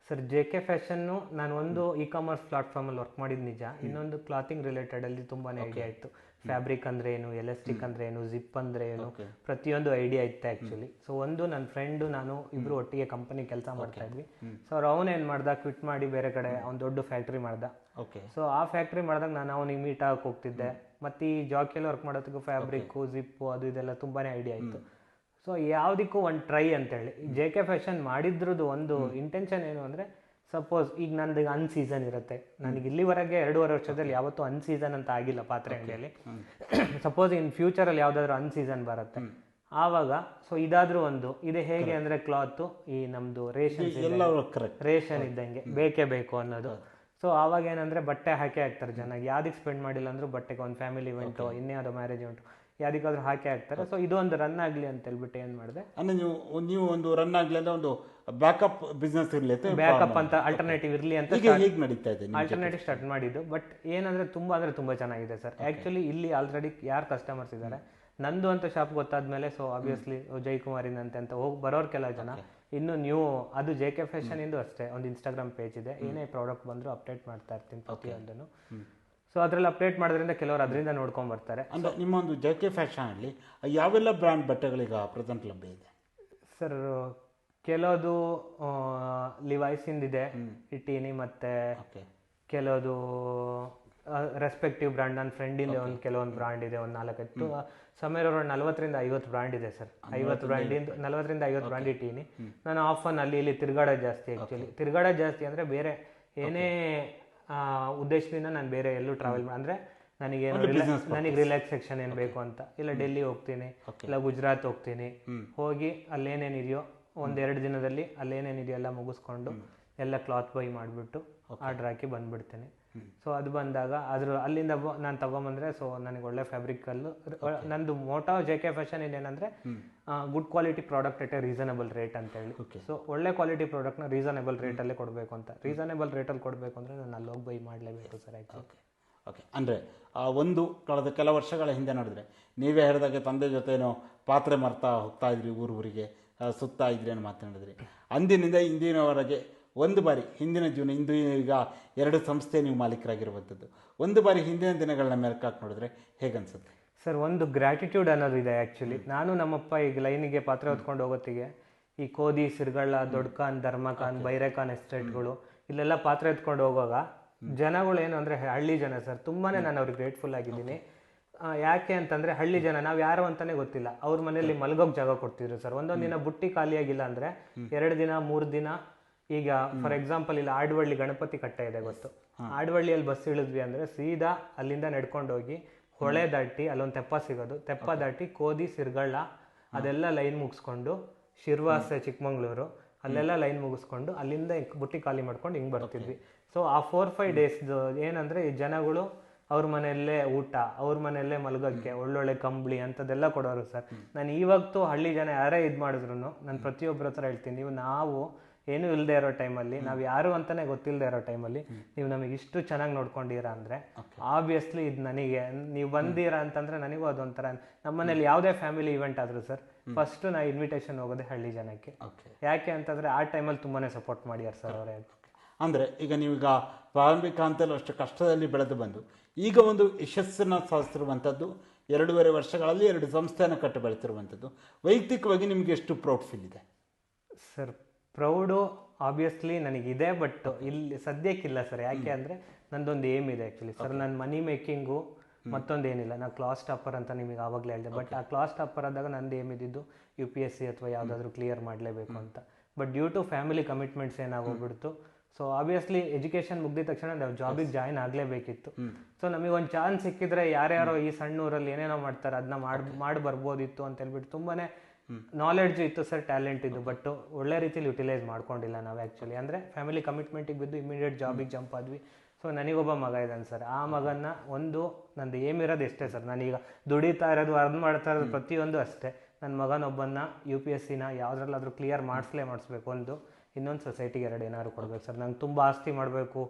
ಸರ್ JK ಫ್ಯಾಷನ್ನು ನಾನು ಒಂದು ಕಾಮರ್ಸ್ ಪ್ಲಾಟ್ಫಾರ್ಮಲ್ಲಿ ವರ್ಕ್ ಮಾಡಿದ್ದು ನಿಜ. ಇನ್ನೊಂದು ಕ್ಲಾತಿಂಗ್ ರಿಲೇಟೆಡಲ್ಲಿ ತುಂಬಾ ಐಡಿಯಾ ಇತ್ತು. ಫ್ಯಾಬ್ರಿಕ್ ಅಂದ್ರೆ ಏನು, ಎಲಾಸ್ಟಿಕ್ ಅಂದ್ರೆ ಏನು, ಜಿಪ್ ಅಂದ್ರೆ ಏನು, ಪ್ರತಿಯೊಂದು ಐಡಿಯಾ ಇತ್ತು ಆ್ಯಕ್ಚುಲಿ. ಸೊ ಒಂದು ನನ್ನ ಫ್ರೆಂಡು ನಾನು ಇಬ್ಬರು ಒಟ್ಟಿಗೆ ಕಂಪನಿ ಕೆಲಸ ಮಾಡ್ತಾ ಇದ್ವಿ. ಸೊ ಅವನೇನು ಮಾಡ್ದ, ಕ್ವಿಟ್ ಮಾಡಿ ಬೇರೆ ಕಡೆ ಅವ್ನು ದೊಡ್ಡ ಫ್ಯಾಕ್ಟ್ರಿ ಮಾಡ್ದ. ಸೊ ಆ ಫ್ಯಾಕ್ಟ್ರಿ ಮಾಡಿದಾಗ ನಾನು ಅವನಿಗೆ ಮೀಟ್ ಆಗಕ್ಕೆ ಹೋಗ್ತಿದ್ದೆ. ಮತ್ತು ಈ ಜಾಕಿಯಲ್ಲಿ ವರ್ಕ್ ಮಾಡೋದಕ್ಕೂ ಫ್ಯಾಬ್ರಿಕ್ಕು, ಜಿಪ್ಪು ಅದು ಇದೆಲ್ಲ ತುಂಬಾ ಐಡಿಯಾ ಇತ್ತು. ಸೊ ಯಾವುದಕ್ಕೂ ಒಂದು ಟ್ರೈ ಅಂತೇಳಿ JK ಫ್ಯಾಷನ್ ಮಾಡಿದ್ರದ್ದು ಒಂದು ಇಂಟೆನ್ಷನ್ ಏನು ಅಂದರೆ, ಸಪೋಸ್ ಈಗ ನಂದು ಅನ್ಸೀಸನ್ ಇರುತ್ತೆ, ನನಗೆ ಇಲ್ಲಿವರೆಗೆ 2.5 ವರ್ಷದಲ್ಲಿ ಯಾವತ್ತೂ ಅನ್ಸೀಸನ್ ಅಂತ ಆಗಿಲ್ಲ ಪಾತ್ರೆ ಅಂಗಡಿಯಲ್ಲಿ. ಸಪೋಸ್ ಇನ್ ಫ್ಯೂಚರಲ್ಲಿ ಯಾವುದಾದ್ರೂ ಅನ್ಸೀಸನ್ ಬರುತ್ತೆ ಆವಾಗ, ಸೊ ಇದಾದ್ರೂ ಒಂದು ಇದೆ. ಹೇಗೆ ಅಂದರೆ ಕ್ಲಾತು ಈ ನಮ್ಮದು ರೇಷನ್ ಇದ್ದಂಗೆ ಬೇಕೇ ಬೇಕು ಅನ್ನೋದು. ಸೊ ಆವಾಗ ಏನಂದರೆ ಬಟ್ಟೆ ಹಾಕಿ ಹಾಕ್ತಾರೆ ಜನ, ಯಾವುದಕ್ಕೆ ಸ್ಪೆಂಡ್ ಮಾಡಿಲ್ಲ ಅಂದರೂ ಬಟ್ಟೆಗೆ, ಒಂದು ಫ್ಯಾಮಿಲಿ ಇವೆಂಟು, ಇನ್ಯಾವುದೋ ಮ್ಯಾರೇಜ್ ಇವೆಂಟು, ಯಾವುದಕ್ಕಾದ್ರೂ ಹಾಕಿ ಹಾಕ್ತಾರೆ. ಸೊ ಇದು ಒಂದು ರನ್ ಆಗಲಿ ಅಂತ ಹೇಳ್ಬಿಟ್ಟು ಏನು ಮಾಡಿದೆ ಅಂದರೆ ನೀವು ಒಂದು ರನ್ ಆಗಲಿ ಅಂದರೆ ಒಂದು ಬ್ಯಾಕಪ್ ಬಿಸ್ನೆಸ್ ಇರಲಿ, ಬ್ಯಾಕಪ್ ಅಂತ ಆಲ್ಟರ್ನೇಟಿವ್ ಇರಲಿ ಅಂತ ಹೇಗೆ ನಡೀತಾ ಇದೆ ಆಲ್ಟರ್ನೇಟಿವ್ ಸ್ಟಾರ್ಟ್ ಮಾಡಿದ್ದು. ಬಟ್ ಏನಂದರೆ ತುಂಬ ಚೆನ್ನಾಗಿದೆ ಸರ್. ಆ್ಯಕ್ಚುಲಿ ಇಲ್ಲಿ ಆಲ್ರೆಡಿ ಯಾರು ಕಸ್ಟಮರ್ಸ್ ಇದ್ದಾರೆ, ನಂದು ಅಂತ ಶಾಪ್ ಗೊತ್ತಾದ್ಮೇಲೆ, ಸೊ ಆಬ್ವಿಯಸ್ಲಿ ಜೈಕುಮಾರಿನಂತೆ ಅಂತ ಹೋಗಿ ಬರೋರು ಕೆಲವು ಜನ. ಇನ್ನು ನ್ಯೂ ಅದು JK ಫ್ಯಾಷನ್ ಇಂದು ಅಷ್ಟೇ ಒಂದು ಇನ್ಸ್ಟಾಗ್ರಾಮ್ ಪೇಜ್ ಇದೆ. ಏನೇ ಪ್ರಾಡಕ್ಟ್ ಬಂದರೂ ಅಪ್ಡೇಟ್ ಮಾಡ್ತಾ ಇರ್ತೀನಿ ಪ್ರತಿಯೊಂದನ್ನು. ಸೊ ಅದರಲ್ಲಿ ಅಪ್ಡೇಟ್ ಮಾಡೋದ್ರಿಂದ ಕೆಲವರು ಅದರಿಂದ ನೋಡ್ಕೊಂಡು ಬರ್ತಾರೆ. ಅಂದರೆ ನಿಮ್ಮ ಒಂದು JK ಫ್ಯಾಷನಲ್ಲಿ ಯಾವೆಲ್ಲ ಬ್ರ್ಯಾಂಡ್ ಬಟ್ಟೆಗಳೀಗ ಪ್ರೆಸೆಂಟ್ ಲಭ್ಯ ಇದೆ ಸರ್? ಕೆಲವುದು ಲಿವೈಸಿಂದಿದೆ, ಇಟೀನಿ, ಮತ್ತು ಕೆಲವುದು ರೆಸ್ಪೆಕ್ಟಿವ್ ಬ್ರ್ಯಾಂಡ್. ನನ್ನ ಫ್ರೆಂಡಿಂದ ಒಂದು ಕೆಲವೊಂದು ಬ್ರ್ಯಾಂಡ್ ಇದೆ, ಒಂದು 4-5 ಸಮಯ 40-50 ಬ್ರ್ಯಾಂಡ್ ಇದೆ ಸರ್. 50 ಬ್ರ್ಯಾಂಡಿಂದ 40-50 ಬ್ರ್ಯಾಂಡ್ ಇಟ್ಟೀನಿ. ನಾನು ಆಫನ್ ಅಲ್ಲಿ ಇಲ್ಲಿ ತಿರ್ಗಾಡೋದು ಜಾಸ್ತಿ. ಆ್ಯಕ್ಚುಲಿ ತಿರ್ಗಾಡೋದು ಜಾಸ್ತಿ ಅಂದರೆ ಬೇರೆ ಏನೇ ಉದ್ದೇಶದಿಂದ ನಾನು ಬೇರೆ ಎಲ್ಲೂ ಟ್ರಾವೆಲ್ ಅಂದರೆ ನನಗೆ ರಿಲ್ಯಾಕ್ಸೇಷನ್ ಏನು ಬೇಕು ಅಂತ, ಇಲ್ಲ ಡೆಲ್ಲಿ ಹೋಗ್ತೀನಿ, ಇಲ್ಲ ಗುಜರಾತ್ ಹೋಗ್ತೀನಿ, ಹೋಗಿ ಅಲ್ಲೇನೇನಿದೆಯೋ 1-2 ದಿನದಲ್ಲಿ ಅಲ್ಲೇನೇನಿದೆಯೋ ಎಲ್ಲ ಮುಗಿಸ್ಕೊಂಡು ಎಲ್ಲ ಕ್ಲಾತ್ ಬೈ ಮಾಡಿಬಿಟ್ಟು ಆರ್ಡ್ರ್ ಹಾಕಿ ಬಂದುಬಿಡ್ತೀನಿ. ಸೊ ಅದು ಬಂದಾಗ ಅಲ್ಲಿಂದ ನಾನು ತಗೊಂಬಂದರೆ, ಸೊ ನನಗೆ ಒಳ್ಳೆ ಫ್ಯಾಬ್ರಿಕಲ್ಲು ನಂದು ಮೋಟೋ JK ಫ್ಯಾಷನ್ ಏನಂದರೆ good quality product at a reasonable rate ಅಂತೇಳಿ. ಸೊ ಒಳ್ಳೆ ಕ್ವಾಲಿಟಿ ಪ್ರಾಡಕ್ಟ್ನ ರೀಸನಬಲ್ ರೇಟಲ್ಲೇ ಕೊಡಬೇಕು ಅಂತ. ರೀಸನಬಲ್ ರೇಟಲ್ಲಿ ಕೊಡಬೇಕು ಅಂದರೆ ನಾನು ಅಲ್ಲಿ ಹೋಗಿ ಬೈ ಮಾಡಲೇಬೇಕು ಸರ್. ಓಕೆ. ಅಂದರೆ ಒಂದು ಕಳೆದ ಕೆಲ ವರ್ಷಗಳ ಹಿಂದೆ ನೋಡಿದ್ರೆ ನೀವೇ ಹೇಳಿದಾಗೆ ತಂದೆ ಜೊತೆನೋ ಪಾತ್ರೆ ಮರ್ತಾ ಹೋಗ್ತಾ ಇದ್ರಿ, ಊರಿಗೆ ಸುತ್ತಾ ಇದ್ರಿ ಅನ್ನೋ ಮಾತನಾಡಿದ್ರಿ. ಅಂದಿನಿಂದ ಇಂದಿನವರೆಗೆ ಒಂದು ಬಾರಿ ಹಿಂದಿನ ಜೀವನ, ಇಂದು ಈಗ 2 ಸಂಸ್ಥೆ ನೀವು ಮಾಲೀಕರಾಗಿರುವಂಥದ್ದು, ಒಂದು ಬಾರಿ ಹಿಂದಿನ ದಿನಗಳನ್ನ ಮೆಲುಕಾಕಿ ನೋಡಿದ್ರೆ ಹೇಗನ್ಸುತ್ತೆ ಸರ್? ಒಂದು ಗ್ರ್ಯಾಟಿಟ್ಯೂಡ್ ಅನ್ನೋದು ಇದೆ ಆ್ಯಕ್ಚುಲಿ. ನಾನು ನಮ್ಮಪ್ಪ ಈಗ ಲೈನಿಗೆ ಪಾತ್ರೆ ಹೊತ್ಕೊಂಡು ಹೋಗೋತ್ತಿಗೆ ಈ ಕೋದಿ, ಸಿರ್ಗಳ್ಳ, ದೊಡ್ಡಖಾನ್, ಧರ್ಮಖಾನ್, ಬೈರೇಖಾನ್ ಎಸ್ಟೇಟ್ಗಳು ಇಲ್ಲೆಲ್ಲ ಪಾತ್ರೆ ಎತ್ಕೊಂಡು ಹೋಗುವಾಗ ಜನಗಳು ಏನು ಅಂದರೆ ಹಳ್ಳಿ ಜನ ಸರ್, ತುಂಬಾ ನಾನು ಅವ್ರಿಗೆ ಗ್ರೇಟ್ಫುಲ್ ಆಗಿದ್ದೀನಿ. ಯಾಕೆ ಅಂತಂದರೆ ಹಳ್ಳಿ ಜನ ನಾವು ಯಾರು ಅಂತಲೇ ಗೊತ್ತಿಲ್ಲ, ಅವ್ರ ಮನೆಯಲ್ಲಿ ಮಲ್ಗೋಗಿ ಜಾಗ ಕೊಡ್ತಿದ್ರು ಸರ್. ಒಂದೊಂದು ದಿನ ಬುಟ್ಟಿ ಖಾಲಿಯಾಗಿಲ್ಲ ಅಂದರೆ 2 ದಿನ 3 ದಿನ. ಈಗ ಫಾರ್ ಎಕ್ಸಾಂಪಲ್ ಇಲ್ಲಿ ಆಡ್ವಳ್ಳಿ ಗಣಪತಿ ಕಟ್ಟೆ ಇದೆ ಗೊತ್ತು, ಆಡ್ವಳ್ಳಿಯಲ್ಲಿ ಬಸ್ ಇಳಿದ್ವಿ ಅಂದರೆ ಸೀದಾ ಅಲ್ಲಿಂದ ನಡ್ಕೊಂಡು ಹೋಗಿ ಹೊಳೆ ದಾಟಿ ಅಲ್ಲೊಂದು ತೆಪ್ಪ ಸಿಗೋದು, ತೆಪ್ಪ ದಾಟಿ ಕೋದಿ, ಸಿರ್ಗಳ್ಳ ಅದೆಲ್ಲ ಲೈನ್ ಮುಗಿಸ್ಕೊಂಡು ಶಿರ್ವಾಸೆ, ಚಿಕ್ಕಮಂಗ್ಳೂರು ಅಲ್ಲೆಲ್ಲ ಲೈನ್ ಮುಗಿಸ್ಕೊಂಡು ಅಲ್ಲಿಂದ ಬುಟ್ಟಿ ಖಾಲಿ ಮಾಡ್ಕೊಂಡು ಹಿಂಗೆ ಬರ್ತಿದ್ವಿ. ಸೊ ಆ 4-5 ಡೇಸ್ದು ಏನಂದರೆ ಈ ಜನಗಳು ಅವ್ರ ಮನೆಯಲ್ಲೇ ಊಟ, ಅವ್ರ ಮನೆಯಲ್ಲೇ ಮಲಗೋಕ್ಕೆ ಒಳ್ಳೊಳ್ಳೆ ಕಂಬಳಿ ಅಂಥದ್ದೆಲ್ಲ ಕೊಡೋರು ಸರ್. ನಾನು ಇವತ್ತು ಹಳ್ಳಿ ಜನ ಯಾರೇ ಇದು ಮಾಡಿದ್ರು ನಾನು ಪ್ರತಿಯೊಬ್ಬರ ಹತ್ರ ಹೇಳ್ತೀನಿ, ನಾವು ಏನೂ ಇಲ್ಲದೆ ಇರೋ ಟೈಮಲ್ಲಿ, ನಾವು ಯಾರು ಅಂತಲೇ ಗೊತ್ತಿಲ್ಲದೆ ಇರೋ ಟೈಮಲ್ಲಿ ನೀವು ನಮಗೆ ಇಷ್ಟು ಚೆನ್ನಾಗಿ ನೋಡ್ಕೊಂಡಿರಾ ಅಂದರೆ ಆಬ್ವಿಯಸ್ಲಿ ಇದು ನನಗೆ, ನೀವು ಬಂದಿರಾ ಅಂತಂದರೆ ನನಗೂ ಅದೊಂಥರ. ನಮ್ಮ ಮನೇಲಿ ಯಾವುದೇ ಫ್ಯಾಮಿಲಿ ಇವೆಂಟ್ ಆದರೂ ಸರ್ ಫಸ್ಟು ನಾ ಇನ್ವಿಟೇಷನ್ ಹೋಗೋದೇ ಹಳ್ಳಿ ಜನಕ್ಕೆ. ಯಾಕೆ ಅಂತಂದರೆ ಆ ಟೈಮಲ್ಲಿ ತುಂಬಾ ಸಪೋರ್ಟ್ ಮಾಡ್ಯಾರ ಸರ್ ಅವರೇ. ಅಂದರೆ ಈಗ ನೀವೀಗ ಪ್ರಾರಂಭಿಕ ಹಂತದಲ್ಲಿ ಅಷ್ಟು ಕಷ್ಟದಲ್ಲಿ ಬೆಳೆದು ಬಂದು ಈಗ ಒಂದು ಯಶಸ್ಸನ್ನು ಸಾಧಿಸಿರುವಂಥದ್ದು, 2.5 ವರ್ಷಗಳಲ್ಲಿ 2 ಸಂಸ್ಥೆಯನ್ನು ಕಟ್ಟು ಬೆಳೆತಿರುವಂಥದ್ದು, ವೈಯಕ್ತಿಕವಾಗಿ ನಿಮಗೆ ಎಷ್ಟು ಪ್ರೌಡ್ ಫೀಲ್ ಇದೆ ಸರ್? ಪ್ರೌಡು ಆಬ್ವಿಯಸ್ಲಿ ನನಗಿದೆ, ಬಟ್ ಇಲ್ಲಿ ಸದ್ಯಕ್ಕಿಲ್ಲ ಸರ್. ಯಾಕೆ ಅಂದರೆ ನಂದೊಂದು ಏಮ್ ಇದೆ ಆ್ಯಕ್ಚುಲಿ ಸರ್. ನನ್ನ ಮನಿ ಮೇಕಿಂಗು ಮತ್ತೊಂದು ಏನಿಲ್ಲ. ನಾನು ಕ್ಲಾಸ್ ಟಾಪರ್ ಅಂತ ನಿಮಗೆ ಆವಾಗಲೇ ಹೇಳಿದೆ. ಬಟ್ ಆ ಕ್ಲಾಸ್ ಟಾಪರ್ ಆದಾಗ ನಂದು ಏಮ್ ಇದ್ದಿದ್ದು UPSC ಅಥವಾ ಯಾವುದಾದ್ರೂ ಕ್ಲಿಯರ್ ಮಾಡಲೇಬೇಕು ಅಂತ. But due to family commitments ಏನಾಗೋಗ್ಬಿಡ್ತು. ಸೊ ಆಬ್ವಿಯಸ್ಲಿ ಎಜುಕೇಷನ್ ಮುಗಿದ ತಕ್ಷಣ ನಾವು ಜಾಬಿಗೆ ಜಾಯ್ನ್ ಆಗಲೇಬೇಕಿತ್ತು. ಸೊ ನಮಗೊಂದು ಚಾನ್ಸ್ ಸಿಕ್ಕಿದ್ರೆ ಯಾರ್ಯಾರೋ ಈ ಸಣ್ಣೂರಲ್ಲಿ ಏನೇನೋ ಮಾಡ್ತಾರೆ ಅದನ್ನ ಮಾಡಿ ಬರ್ಬೋದಿತ್ತು ಅಂತ ಹೇಳ್ಬಿಟ್ಟು ತುಂಬಾ ನಾಲೆಡ್ಜು ಇತ್ತು ಸರ್, ಟ್ಯಾಲೆಂಟ್ ಇದ್ದು. ಬಟ್ ಒಳ್ಳೆ ರೀತಿಯಲ್ಲಿ ಯುಟಿಲೈಸ್ ಮಾಡ್ಕೊಂಡಿಲ್ಲ ನಾವು ಆ್ಯಕ್ಚುಲಿ. ಅಂದರೆ ಫ್ಯಾಮಿಲಿ ಕಮಿಟ್ಮೆಂಟಿಗೆ ಬಿದ್ದು ಇಮಿಡಿಯೇಟ್ ಜಾಬಿಗೆ ಜಂಪ್ ಆದ್ವಿ. ಸೊ ನನಗೊಬ್ಬ ಮಗ ಇದ್ದಾನೆ ಸರ್. ಆ ಮಗನ ನಂದು ಏಮ್ ಇರೋದು ಎಷ್ಟೇ ಸರ್, ನಾನೀಗ ದುಡಿತಾ ಇರೋದು, ಅರ್ನ್ ಮಾಡ್ತಾ ಇರೋದು ಪ್ರತಿಯೊಂದು ಅಷ್ಟೇ. ನನ್ನ ಮಗನೊಬ್ಬನ UPSCನ ಯಾವುದ್ರಲ್ಲಾದರೂ ಕ್ಲಿಯರ್ ಮಾಡಿಸ್ಬೇಕು. ಇನ್ನೊಂದು ಸೊಸೈಟಿಗೆ 2 ಏನಾದ್ರು ಕೊಡಬೇಕು ಸರ್. ನಂಗೆ ತುಂಬ ಆಸ್ತಿ ಮಾಡಬೇಕು,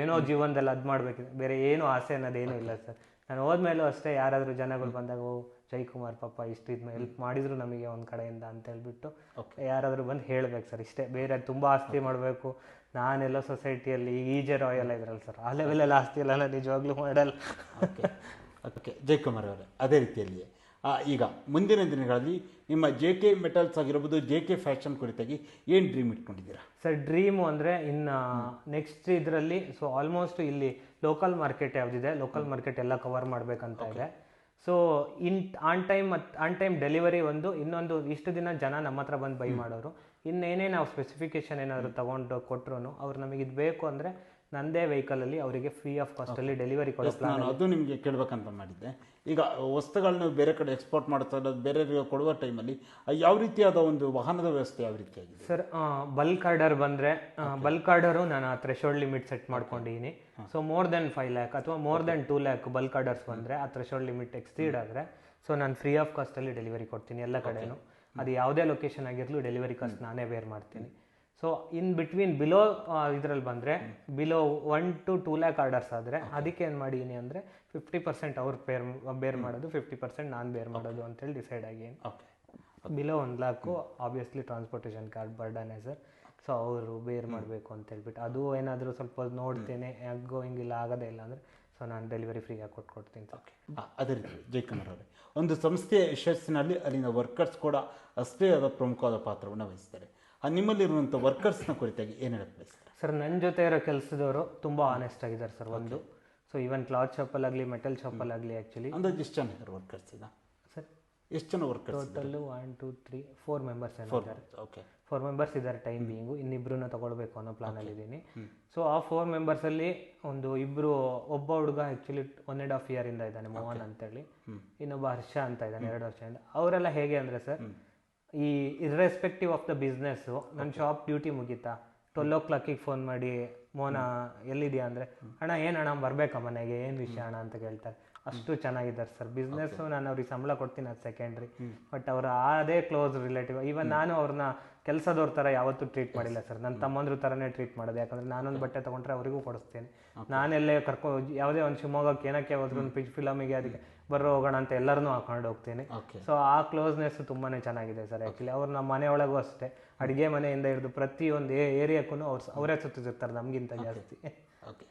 ಏನೋ ಜೀವನದಲ್ಲಿ ಅದು ಮಾಡಬೇಕು, ಬೇರೆ ಏನೂ ಆಸೆ ಅನ್ನೋದೇನೂ ಇಲ್ಲ ಸರ್. ನಾನು ಹೋದ್ಮೇಲೂ ಅಷ್ಟೇ, ಯಾರಾದರೂ ಜನಗಳು ಬಂದಾಗ ಜೈಕುಮಾರ್ ಪಾಪ ಇಷ್ಟು ಹೆಲ್ಪ್ ಮಾಡಿದ್ರು ನಮಗೆ ಒಂದು ಕಡೆಯಿಂದ ಅಂತ ಹೇಳ್ಬಿಟ್ಟು ಯಾರಾದರೂ ಬಂದು ಹೇಳ್ಬೇಕು ಸರ್. ಇಷ್ಟೇ, ಬೇರೆ ತುಂಬ ಆಸ್ತಿ ಮಾಡಬೇಕು, ನಾನೆಲ್ಲ ಸೊಸೈಟಿಯಲ್ಲಿ ಈಜೆ ರಾಯಲ್ ಇದ್ರಲ್ಲ ಸರ್, ಆ ಲೆವೆಲಲ್ಲಿ ಆಸ್ತಿ ಎಲ್ಲ ನಾನು ನಿಜವಾಗ್ಲೂ ಮಾಡಲ್ಲ. ಓಕೆ ಓಕೆ ಜಯಕುಮಾರ್ ಅವರೇ, ಅದೇ ರೀತಿಯಲ್ಲಿಯೇ ಈಗ ಮುಂದಿನ ದಿನಗಳಲ್ಲಿ ನಿಮ್ಮ JK ಮೆಟಲ್ಸ್ ಆಗಿರ್ಬೋದು, JK ಫ್ಯಾಷನ್ ಕುರಿತಾಗಿ ಏನು ಡ್ರೀಮ್ ಇಟ್ಕೊಂಡಿದ್ದೀರಾ? ಸರ್ ಡ್ರೀಮು ಅಂದರೆ ಇನ್ನು ನೆಕ್ಸ್ಟ್ ಇದರಲ್ಲಿ ಸೊ ಆಲ್ಮೋಸ್ಟ್ ಇಲ್ಲಿ ಲೋಕಲ್ ಮಾರ್ಕೆಟ್ ಯಾವುದಿದೆ, ಲೋಕಲ್ ಮಾರ್ಕೆಟ್ ಎಲ್ಲ ಕವರ್ ಮಾಡಬೇಕಂತ ಇದೆ. ಸೊ ಆನ್ ಟೈಮ್ ಡೆಲಿವರಿ ಒಂದು, ಇನ್ನೊಂದು ಇಷ್ಟು ದಿನ ಜನ ನಮ್ಮ ಹತ್ರ ಬಂದು ಬೈ ಮಾಡೋರು, ಇನ್ನೇನೇ ನಾವು ಸ್ಪೆಸಿಫಿಕೇಶನ್ ಏನಾದರೂ ತೊಗೊಂಡು ಕೊಟ್ಟರು ಅವ್ರು ನಮಗೆ ಇದು ಬೇಕು ಅಂದರೆ ನಂದೇ ವೆಹಿಕಲಲ್ಲಿ ಅವರಿಗೆ ಫ್ರೀ ಆಫ್ ಕಾಸ್ಟಲ್ಲಿ ಡೆಲಿವರಿ ಕೊಡೋ ಪ್ಲಾನ್. ನಾನು ಅದು ನಿಮಗೆ ಕೇಳಬೇಕಂತ ಮಾಡಿದ್ದೆ. ಈಗ ವಸ್ತುಗಳನ್ನ ಬೇರೆ ಕಡೆ ಎಕ್ಸ್ಪೋರ್ಟ್ ಮಾಡ್ತಾ ಇರೋದು, ಬೇರೆಯವರಿಗೆ ಕೊಡುವ ಟೈಮಲ್ಲಿ ಯಾವ ರೀತಿಯಾದ ಒಂದು ವಾಹನದ ವ್ಯವಸ್ಥೆ ಯಾವ ರೀತಿಯಾಗಿದೆ ಸರ್? ಬಲ್ಕ್ ಆರ್ಡರ್ ಬಂದರೆ ಬಲ್ಕ್ ಆರ್ಡರು ನಾನು ಆ ಥ್ರೆಶೋಲ್ಡ್ ಲಿಮಿಟ್ ಸೆಟ್ ಮಾಡ್ಕೊಂಡಿದ್ದೀನಿ. ಸೊ ಮೋರ್ ದೆನ್ 5 lakh ಅಥವಾ more than 2 lakh bulk orders ಬಂದರೆ ಆ ಥ್ರೆಶೋಲ್ಡ್ ಲಿಮಿಟ್ ಎಕ್ಸೀಡ್ ಆದರೆ ಸೊ ನಾನು ಫ್ರೀ ಆಫ್ ಕಾಸ್ಟಲ್ಲಿ ಡೆಲಿವರಿ ಕೊಡ್ತೀನಿ ಎಲ್ಲ ಕಡೆನೂ. ಅದು ಯಾವುದೇ ಲೊಕೇಶನ್ ಆಗಿರಲು ಡೆಲಿವರಿ ಕಾಸ್ಟ್ ನಾನೇ ಬೇರ್ ಮಾಡ್ತೀನಿ. ಸೊ ಇನ್ ಬಿಟ್ವೀನ್ ಬಿಲೋ ಇದರಲ್ಲಿ ಬಂದರೆ ಬಿಲೋ 1 to 2 lakh ಆರ್ಡರ್ಸ್ ಆದರೆ ಅದಕ್ಕೆ ಏನು ಮಾಡಿದ್ದೀನಿ ಅಂದರೆ 50% ಅವ್ರು ಬೇರ್ ಮಾಡೋದು, 50% ನಾನು ಬೇರ್ ಮಾಡೋದು ಅಂತೇಳಿ ಡಿಸೈಡ್ ಆಗಿದ್ದೀನಿ. Below 1 lakh obviously transportation card ಬರ್ಡನೇ ಸರ್. ಸೊ ಅವರು ಬೇರ್ ಮಾಡಬೇಕು ಅಂತ ಹೇಳ್ಬಿಟ್ಟು ಅದು ಏನಾದರೂ ಸ್ವಲ್ಪ ನೋಡ್ತೇನೆ, ಯಾಕೋ ಹಿಂಗಿಲ್ಲ ಆಗೋದೇ ಇಲ್ಲ ಅಂದರೆ ಸೊ ನಾನು ಡೆಲಿವರಿ ಫ್ರೀಯಾಗಿ ಕೊಟ್ಕೊಡ್ತೀನಿ ಸರ್. ಅದೇ ರೀತಿ ಜಯಕುಮಾರ್ ಅವರೇ, ಒಂದು ಸಂಸ್ಥೆಯ ಯಶಸ್ಸಿನಲ್ಲಿ ಅಲ್ಲಿನ ವರ್ಕರ್ಸ್ ಕೂಡ ಅಷ್ಟೇ ಆದ ಪ್ರಮುಖವಾದ ಪಾತ್ರವನ್ನು ವಹಿಸ್ತಾರೆ. ನಿಮ್ಮಲ್ಲಿರುವಂಥ ವರ್ಕರ್ಸ್ನ ಕುರಿತಾಗಿ ಏನು ಹೇಳಕ್ಕೆ ಬಯಸ್ತಾರೆ? ಸರ್ ನನ್ನ ಜೊತೆ ಇರೋ ಕೆಲಸದವರು ತುಂಬ ಆನೆಸ್ಟ್ ಆಗಿದ್ದಾರೆ ಸರ್. ಒಂದು ಸೊ ಈವನ್ ಕ್ಲಾತ್ ಶಾಪಲ್ಲಾಗಲಿ ಮೆಟಲ್ ಶಾಪಲ್ಲಾಗಲಿ ಆ್ಯಕ್ಚುಲಿ ಅಂದಾಜು ಎಷ್ಟು ಜನ ಇದ್ದಾರೆ ವರ್ಕರ್ಸ್ ಈಗ ಸರ್? ಎಷ್ಟು ಜನ ವರ್ಕರ್ಸ್? ಟೋಟಲ್ಲು 1 2 3 4 ಮೆಂಬರ್ಸ್ ಇದ್ದಾರೆ. ಓಕೆ, 4 ಮೆಂಬರ್ಸ್ ಇದ್ದಾರೆ ಟೈಮ್ ಬೀಯಿಂಗು. ಇನ್ನಿಬ್ಬರನ್ನ ತಗೊಳ್ಬೇಕು ಅನ್ನೋ ಪ್ಲಾನಲ್ಲಿದ್ದೀನಿ. ಸೊ ಆ 4 ಮೆಂಬರ್ಸಲ್ಲಿ ಒಬ್ಬ ಹುಡುಗ ಆ್ಯಕ್ಚುಲಿ 1.5 year ಇಂದ ಇದ್ದಾನೆ, ಮೋಹನ್ ಅಂತೇಳಿ. ಇನ್ನೊಬ್ಬ ಹರ್ಷ ಅಂತ ಇದ್ದಾನೆ 2 ವರ್ಷದಿಂದ. ಅವರೆಲ್ಲ ಹೇಗೆ ಅಂದರೆ ಸರ್, ಈ ಇರ್ರೆಸ್ಪೆಕ್ಟಿವ್ ಆಫ್ ದ ಬಿಸ್ನೆಸ್ಸು, ನನ್ನ ಶಾಪ್ ಡ್ಯೂಟಿ ಮುಗೀತಾ 12 o'clock ಫೋನ್ ಮಾಡಿ ಮೋಹನ ಎಲ್ಲಿದೆಯಾ ಅಂದರೆ, ಅಣ್ಣ ಏನು ಅಣ್ಣ ಬರಬೇಕಾ ಮನೆಗೆ, ಏನು ವಿಷಯ ಅಣ್ಣ ಅಂತ ಕೇಳ್ತಾರೆ. ಅಷ್ಟು ಚೆನ್ನಾಗಿದ್ದಾರೆ ಸರ್. ಬಿಸ್ನೆಸ್ಸು ನಾನು ಅವ್ರಿಗೆ ಸಂಬಳ ಕೊಡ್ತೀನಿ, ಅದು ಸೆಕೆಂಡ್ರಿ. ಬಟ್ ಅವರ ಅದೇ ಕ್ಲೋಸ್ ರಿಲೇಟಿವ್. ಈವನ್ ನಾನು ಅವ್ರನ್ನ ಕೆಲಸದವ್ರ ಥರ ಯಾವತ್ತೂ ಟ್ರೀಟ್ ಮಾಡಿಲ್ಲ ಸರ್. ನನ್ನ ತಮ್ಮಂದ್ರ ಥರನೇ ಟ್ರೀಟ್ ಮಾಡೋದು. ಯಾಕಂದರೆ ನಾನೊಂದು ಬಟ್ಟೆ ತೊಗೊಂಡ್ರೆ ಅವರಿಗೂ ಕೊಡಿಸ್ತೀನಿ. ನಾನೆಲ್ಲೇ ಯಾವುದೇ ಒಂದು ಶಿವಮೊಗ್ಗಕ್ಕೆ ಏನಕ್ಕೆ ಹೋದ್ರು, ಒಂದು ಫಿಲಮಿಗೆ ಅದಕ್ಕೆ ಹೋಗೋಣ ಅಂತ ಎಲ್ಲರನ್ನೂ ಹಾಕೊಂಡು ಹೋಗ್ತೀನಿ. ಸೊ ಆ ಕ್ಲೋಸ್ನೆಸ್ ತುಂಬಾ ಚೆನ್ನಾಗಿದೆ ಸರ್. ಆ್ಯಕ್ಚುಲಿ ಅವ್ರು ನಮ್ಮ ಮನೆಯೊಳಗೂ ಅಷ್ಟೇ, ಅಡುಗೆ ಮನೆಯಿಂದ ಹಿಡಿದು ಪ್ರತಿಯೊಂದು ಏರಿಯಾಕ್ಕೂ ಅವರೇ ಸುತ್ತಿರ್ತಾರೆ ನಮಗಿಂತ ಜಾಸ್ತಿ. ಓಕೆ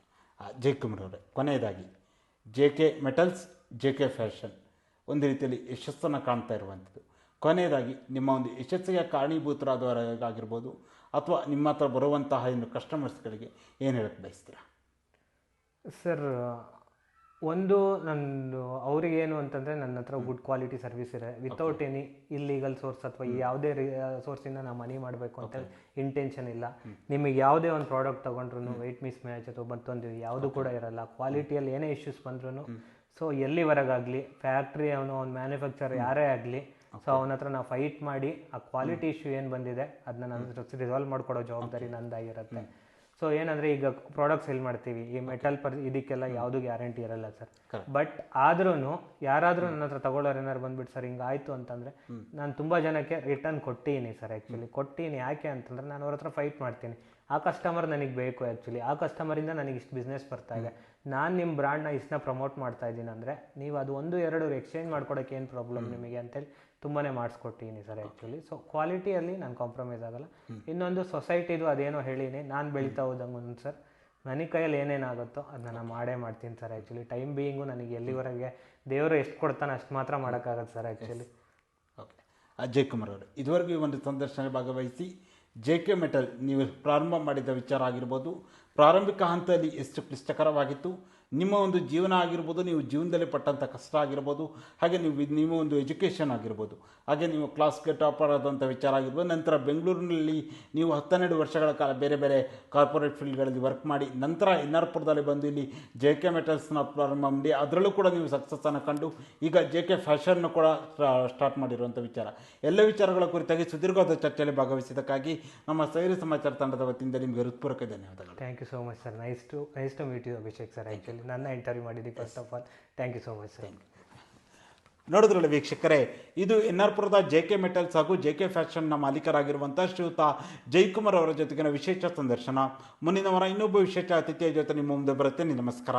ಜಯಕುಮಾರ್ ಅವರೇ, ಕೊನೆಯದಾಗಿ JK ಮೆಟಲ್ಸ್, JK ಫ್ಯಾಷನ್ ಒಂದು ರೀತಿಯಲ್ಲಿ ಯಶಸ್ಸನ್ನು ಕಾಣ್ತಾ ಇರುವಂಥದ್ದು. ಕೊನೆಯದಾಗಿ ನಿಮ್ಮ ಒಂದು ಯಶಸ್ಸಿಗೆ ಕಾರಣೀಭೂತರಾದವರಾಗಿರ್ಬೋದು ಅಥವಾ ನಿಮ್ಮ ಹತ್ರ ಬರುವಂತಹ ಇನ್ನು ಕಸ್ಟಮರ್ಸ್ಗಳಿಗೆ ಏನು ಹೇಳಕ್ಕೆ ಬಯಸ್ತೀರಾ? ಸರ್ ಒಂದು ನಂದು ಅವ್ರಿಗೇನು ಅಂತಂದರೆ ನನ್ನ ಹತ್ರ ಗುಡ್ ಕ್ವಾಲಿಟಿ ಸರ್ವಿಸ್ ಇದೆ, ವಿತೌಟ್ ಎನಿ ಇಲ್ಲೀಗಲ್ ಸೋರ್ಸ್ ಅಥವಾ ಯಾವುದೇ ಸೋರ್ಸಿಂದ ನಾವು ಮನಿ ಮಾಡಬೇಕು ಅಂತ ಇಂಟೆನ್ಷನ್ ಇಲ್ಲ. ನಿಮಗೆ ಯಾವುದೇ ಒಂದು ಪ್ರಾಡಕ್ಟ್ ತೊಗೊಂಡ್ರು ವೆಯ್ಟ್ ಮಿಸ್ ಮ್ಯಾಚ್ ಅಥವಾ ಮತ್ತೊಂದು ಯಾವುದು ಕೂಡ ಇರಲ್ಲ. ಕ್ವಾಲಿಟಿಯಲ್ಲಿ ಏನೇ ಇಶ್ಯೂಸ್ ಬಂದ್ರೂ ಸೊ ಎಲ್ಲಿವರೆಗಾಗಲಿ ಫ್ಯಾಕ್ಟ್ರಿ ಅವನು ಮ್ಯಾನುಫ್ಯಾಕ್ಚರ್ ಯಾರೇ ಆಗಲಿ ಸೊ ಅವನ ಹತ್ರ ನಾವು ಫೈಟ್ ಮಾಡಿ ಆ ಕ್ವಾಲಿಟಿ ಇಶ್ಯೂ ಏನು ಬಂದಿದೆ ಅದನ್ನ ನಾನು ರಿಸಾಲ್ವ್ ಮಾಡಿಕೊಡೋ ಜವಾಬ್ದಾರಿ ನಂದಾಗಿರುತ್ತೆ. ಸೊ ಏನಂದರೆ ಈಗ ಪ್ರಾಡಕ್ಟ್ ಸೇಲ್ ಮಾಡ್ತೀವಿ, ಈ ಮೆಟಲ್ ಇದಕ್ಕೆಲ್ಲ ಯಾವುದು ಗ್ಯಾರಂಟಿ ಇರಲ್ಲ ಸರ್. ಬಟ್ ಆದ್ರೂ ಯಾರಾದರೂ ನನ್ನ ಹತ್ರ ತಗೊಳ್ಳೋರು ಏನಾರು ಬಂದ್ಬಿಟ್ಟು ಸರ್ ಹಿಂಗಾಯ್ತು ಅಂತಂದರೆ ನಾನು ತುಂಬ ಜನಕ್ಕೆ ರಿಟರ್ನ್ ಕೊಟ್ಟಿದ್ದೀನಿ ಸರ್. ಆ್ಯಕ್ಚುಲಿ ಕೊಟ್ಟಿದ್ದೀನಿ. ಯಾಕೆ ಅಂತಂದರೆ ನಾನು ಅವ್ರ ಹತ್ರ ಫೈಟ್ ಮಾಡ್ತೀನಿ. ಆ ಕಸ್ಟಮರ್ ನನಗೆ ಬೇಕು. ಆ್ಯಕ್ಚುಲಿ ಆ ಕಸ್ಟಮರಿಂದ ನನಗೆ ಇಷ್ಟು ಬಿಸ್ನೆಸ್ ಬರ್ತಾ ಇದೆ, ನಾನು ನಿಮ್ಮ ಬ್ರ್ಯಾಂಡ್ನ ಇಷ್ಟನ್ನ ಪ್ರಮೋಟ್ ಮಾಡ್ತಾ ಇದ್ದೀನಿ ಅಂದರೆ ನೀವು ಅದು 1-2 ಎಕ್ಸ್ಚೇಂಜ್ ಮಾಡ್ಕೊಡೋಕೆ ಏನು ಪ್ರಾಬ್ಲಮ್ ನಿಮಗೆ ಅಂತೇಳಿ ತುಂಬಾ ಮಾಡಿಸ್ಕೊಟ್ಟಿದ್ದೀನಿ ಸರ್. ಆ್ಯಕ್ಚುಲಿ ಸೊ ಕ್ವಾಲಿಟಿಯಲ್ಲಿ ನಾನು ಕಾಂಪ್ರಮೈಸ್ ಆಗಲ್ಲ. ಇನ್ನೊಂದು ಸೊಸೈಟಿದು ಅದೇನೋ ಹೇಳಿನಿ, ನಾನು ಬೆಳೀತಾ ಹೋದಂಗೆ ಸರ್ ನನಗೆ ಕೈಯಲ್ಲಿ ಏನೇನಾಗುತ್ತೋ ಅದನ್ನ ನಾನು ಮಾಡೇ ಮಾಡ್ತೀನಿ ಸರ್. ಆ್ಯಕ್ಚುಲಿ ಟೈಮ್ ಬೀಯಿಂಗು ನನಗೆ ಎಲ್ಲಿವರೆಗೆ ದೇವರು ಎಷ್ಟು ಕೊಡ್ತಾನೆ ಅಷ್ಟು ಮಾತ್ರ ಮಾಡೋಕ್ಕಾಗತ್ತೆ ಸರ್. ಆ್ಯಕ್ಚುಲಿ ಓಕೆ ಜಯಕುಮಾರ್ ಅವರು, ಇದುವರೆಗೂ ಈ ಒಂದು ಸಂದರ್ಶನ ಭಾಗವಹಿಸಿ JK ಮೆಟಲ್ ನೀವು ಪ್ರಾರಂಭ ಮಾಡಿದ ವಿಚಾರ ಆಗಿರ್ಬೋದು, ಪ್ರಾರಂಭಿಕ ಹಂತದಲ್ಲಿ ಎಷ್ಟು ಕ್ಲಿಷ್ಟಕರವಾಗಿತ್ತು, ನಿಮ್ಮ ಒಂದು ಜೀವನ ಆಗಿರ್ಬೋದು, ನೀವು ಜೀವನದಲ್ಲಿ ಪಟ್ಟಂಥ ಕಷ್ಟ ಆಗಿರ್ಬೋದು, ಹಾಗೆ ನೀವು ಒಂದು ಎಜುಕೇಷನ್ ಆಗಿರ್ಬೋದು, ಹಾಗೆ ನೀವು ಕ್ಲಾಸ್ಗೆ ಟಾಪರ್ ಆದಂಥ ವಿಚಾರ ಆಗಿರ್ಬೋದು, ನಂತರ ಬೆಂಗಳೂರಿನಲ್ಲಿ ನೀವು 10-12 ವರ್ಷಗಳ ಕಾಲ ಬೇರೆ ಬೇರೆ ಕಾರ್ಪೊರೇಟ್ ಫೀಲ್ಡ್ಗಳಲ್ಲಿ ವರ್ಕ್ ಮಾಡಿ ನಂತರ ಎನ್ನಾರ್ಪುರದಲ್ಲಿ ಬಂದು ಇಲ್ಲಿ JK ಮೆಟಲ್ಸ್ನ ಪ್ರಾರಂಭ ಮಾಡಿ ಅದರಲ್ಲೂ ಕೂಡ ನೀವು ಸಕ್ಸಸ್ಸನ್ನು ಕಂಡು ಈಗ JK ಫ್ಯಾಷನ್ನು ಕೂಡ ಸ್ಟಾರ್ಟ್ ಮಾಡಿರುವಂಥ ವಿಚಾರ, ಎಲ್ಲ ವಿಚಾರಗಳ ಕುರಿತಾಗಿ ಸುದೀರ್ಘವಾದ ಚರ್ಚೆಯಲ್ಲಿ ಭಾಗವಹಿಸಿದ್ದಕ್ಕಾಗಿ ನಮ್ಮ ಸೈರಿ ಸಮಾಚಾರ ತಂಡದ ವತಿಯಿಂದ ನಿಮಗೆ ಹೃತ್ಪೂರ್ವಕ ಧನ್ಯವಾದಗಳು. Thank you so much sir. Nice to meet you Abhishek sir. Actually ನನ್ನ ಇಂಟರ್ವ್ಯೂ ಮಾಡಿದ್ದಕ್ಕೆ first of all thank you so much sir. ನೋಡಿದ್ರಲ್ಲ ವೀಕ್ಷಕರೇ, ಇದು ಎನ್ನಾರ್ಪುರದ JK ಮೆಟಲ್ಸ್ ಹಾಗೂ JK ಫ್ಯಾಷನ್ನ ಮಾಲೀಕರಾಗಿರುವಂಥ ಶ್ರೀಯುತ ಜಯಕುಮಾರ್ ಅವರ ಜೊತೆಗಿನ ವಿಶೇಷ ಸಂದರ್ಶನ. ಮುಂದಿನ ವಾರ ಇನ್ನೊಬ್ಬ ವಿಶೇಷ ಅತಿಥಿಯ ಜೊತೆ ನಿಮ್ಮ ಮುಂದೆ ಬರುತ್ತೆ. ನಮಸ್ಕಾರ.